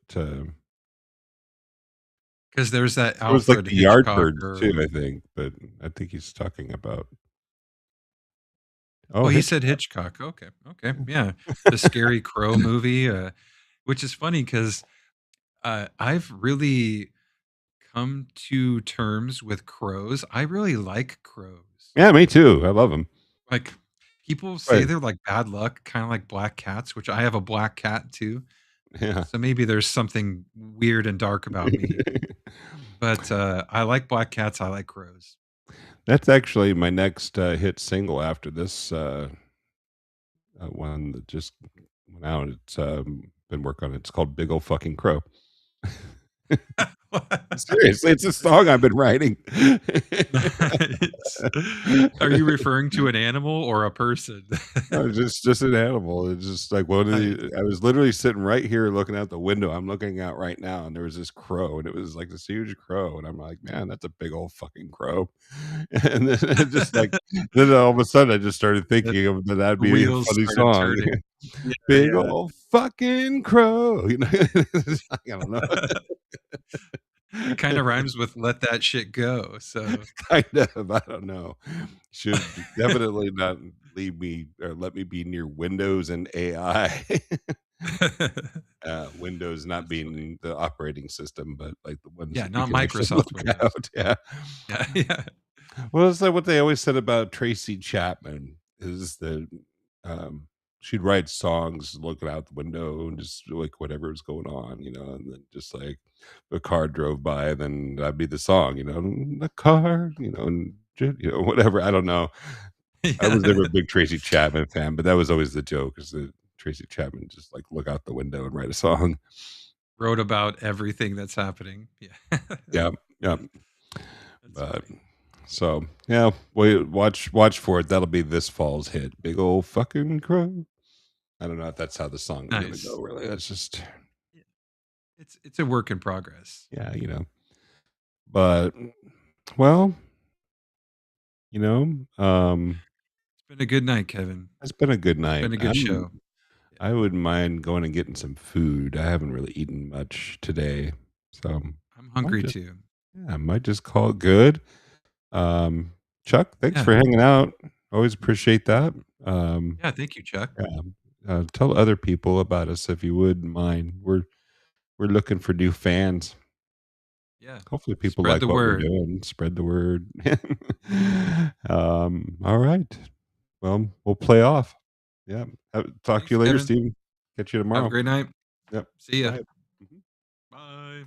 [SPEAKER 1] because there's that
[SPEAKER 2] It was like
[SPEAKER 1] Alfred
[SPEAKER 2] the
[SPEAKER 1] Hitchcock
[SPEAKER 2] Yardbirds too,
[SPEAKER 1] or
[SPEAKER 2] I think, but I think he's talking about oh,
[SPEAKER 1] oh, he said
[SPEAKER 2] Hitchcock.
[SPEAKER 1] Hitchcock. Okay, okay, yeah, the Scary Crow movie, which is funny because I've really come to terms with crows. I really like crows.
[SPEAKER 2] Yeah, me too. I love him.
[SPEAKER 1] Like, people say
[SPEAKER 2] Right.
[SPEAKER 1] they're like bad luck, kinda like black cats, which I have a black cat too,
[SPEAKER 2] Yeah.
[SPEAKER 1] so maybe there's something weird and dark about me, but, I like black cats, I like crows.
[SPEAKER 2] That's actually my next, hit single after this, one that just went out. It's, been working on it. It's called Big Ol' Fucking Crow. Seriously, it's a song I've been writing.
[SPEAKER 1] Nice. Are you referring to an animal or a person?
[SPEAKER 2] No, just an animal. It's just like one of
[SPEAKER 1] Nice.
[SPEAKER 2] the I was literally sitting right here looking out the window. I'm looking out right now, and there was this crow, and it was like this huge crow, and I'm like, "Man, that's a big old fucking crow." And then it just like then all of a sudden, I just started
[SPEAKER 1] The
[SPEAKER 2] thinking of that that'd
[SPEAKER 1] the
[SPEAKER 2] be a
[SPEAKER 1] wheels
[SPEAKER 2] funny
[SPEAKER 1] started
[SPEAKER 2] song.
[SPEAKER 1] turning. Yeah,
[SPEAKER 2] Big
[SPEAKER 1] yeah.
[SPEAKER 2] old fucking crow, you know? I don't know.
[SPEAKER 1] It kinda rhymes with "let that shit go," so
[SPEAKER 2] Kind of, I don't know. Should definitely not leave me or let me be near Windows and AI. Windows not
[SPEAKER 1] That's funny.
[SPEAKER 2] being the operating system, but like the ones
[SPEAKER 1] Yeah,
[SPEAKER 2] that you
[SPEAKER 1] not
[SPEAKER 2] can actually
[SPEAKER 1] Microsoft
[SPEAKER 2] look
[SPEAKER 1] Windows.
[SPEAKER 2] out. Yeah.
[SPEAKER 1] Yeah, yeah.
[SPEAKER 2] Well, it's like what they always said about Tracy Chapman is that um, she'd write songs looking out the window and just like whatever was going on, and then just like the car drove by, and then that'd be the song, the car, and whatever. I don't know. I was
[SPEAKER 1] Yeah.
[SPEAKER 2] never a big Tracy Chapman fan, but that was always the joke is that Tracy Chapman just like look out the window and write a song.
[SPEAKER 1] Wrote about everything that's happening. Yeah.
[SPEAKER 2] Yeah, yeah.
[SPEAKER 1] That's
[SPEAKER 2] But
[SPEAKER 1] funny.
[SPEAKER 2] so yeah, wait, watch for it. That'll be this fall's hit. Big old fucking crow. I don't know if that's how the song is gonna go.
[SPEAKER 1] Nice.
[SPEAKER 2] Really, that's just
[SPEAKER 1] Yeah. It's a work in progress.
[SPEAKER 2] yeah. But well, you know, um,
[SPEAKER 1] It's been a good night, Kevin.
[SPEAKER 2] it's been a good
[SPEAKER 1] It's
[SPEAKER 2] night.
[SPEAKER 1] been a good show. Yeah.
[SPEAKER 2] I wouldn't mind going and getting some food. I haven't really eaten much today, so
[SPEAKER 1] I'm
[SPEAKER 2] might
[SPEAKER 1] hungry
[SPEAKER 2] just
[SPEAKER 1] too.
[SPEAKER 2] yeah, I might just call it good. Chuck, thanks
[SPEAKER 1] Yeah.
[SPEAKER 2] for hanging out. Always appreciate that.
[SPEAKER 1] Yeah, thank you, Chuck.
[SPEAKER 2] Yeah, tell other people about us if you wouldn't mind. We're looking for new fans.
[SPEAKER 1] Yeah.
[SPEAKER 2] Hopefully, people
[SPEAKER 1] Spread
[SPEAKER 2] like
[SPEAKER 1] the
[SPEAKER 2] what we're
[SPEAKER 1] word.
[SPEAKER 2] doing. Spread the word. All right. Well, we'll play off. Yeah. Talk to
[SPEAKER 1] Thanks,
[SPEAKER 2] you later,
[SPEAKER 1] Kevin.
[SPEAKER 2] Steven. Catch you
[SPEAKER 1] Have a
[SPEAKER 2] tomorrow.
[SPEAKER 1] great night.
[SPEAKER 2] Yep.
[SPEAKER 1] See ya.
[SPEAKER 2] Bye. Mhm.
[SPEAKER 1] Bye.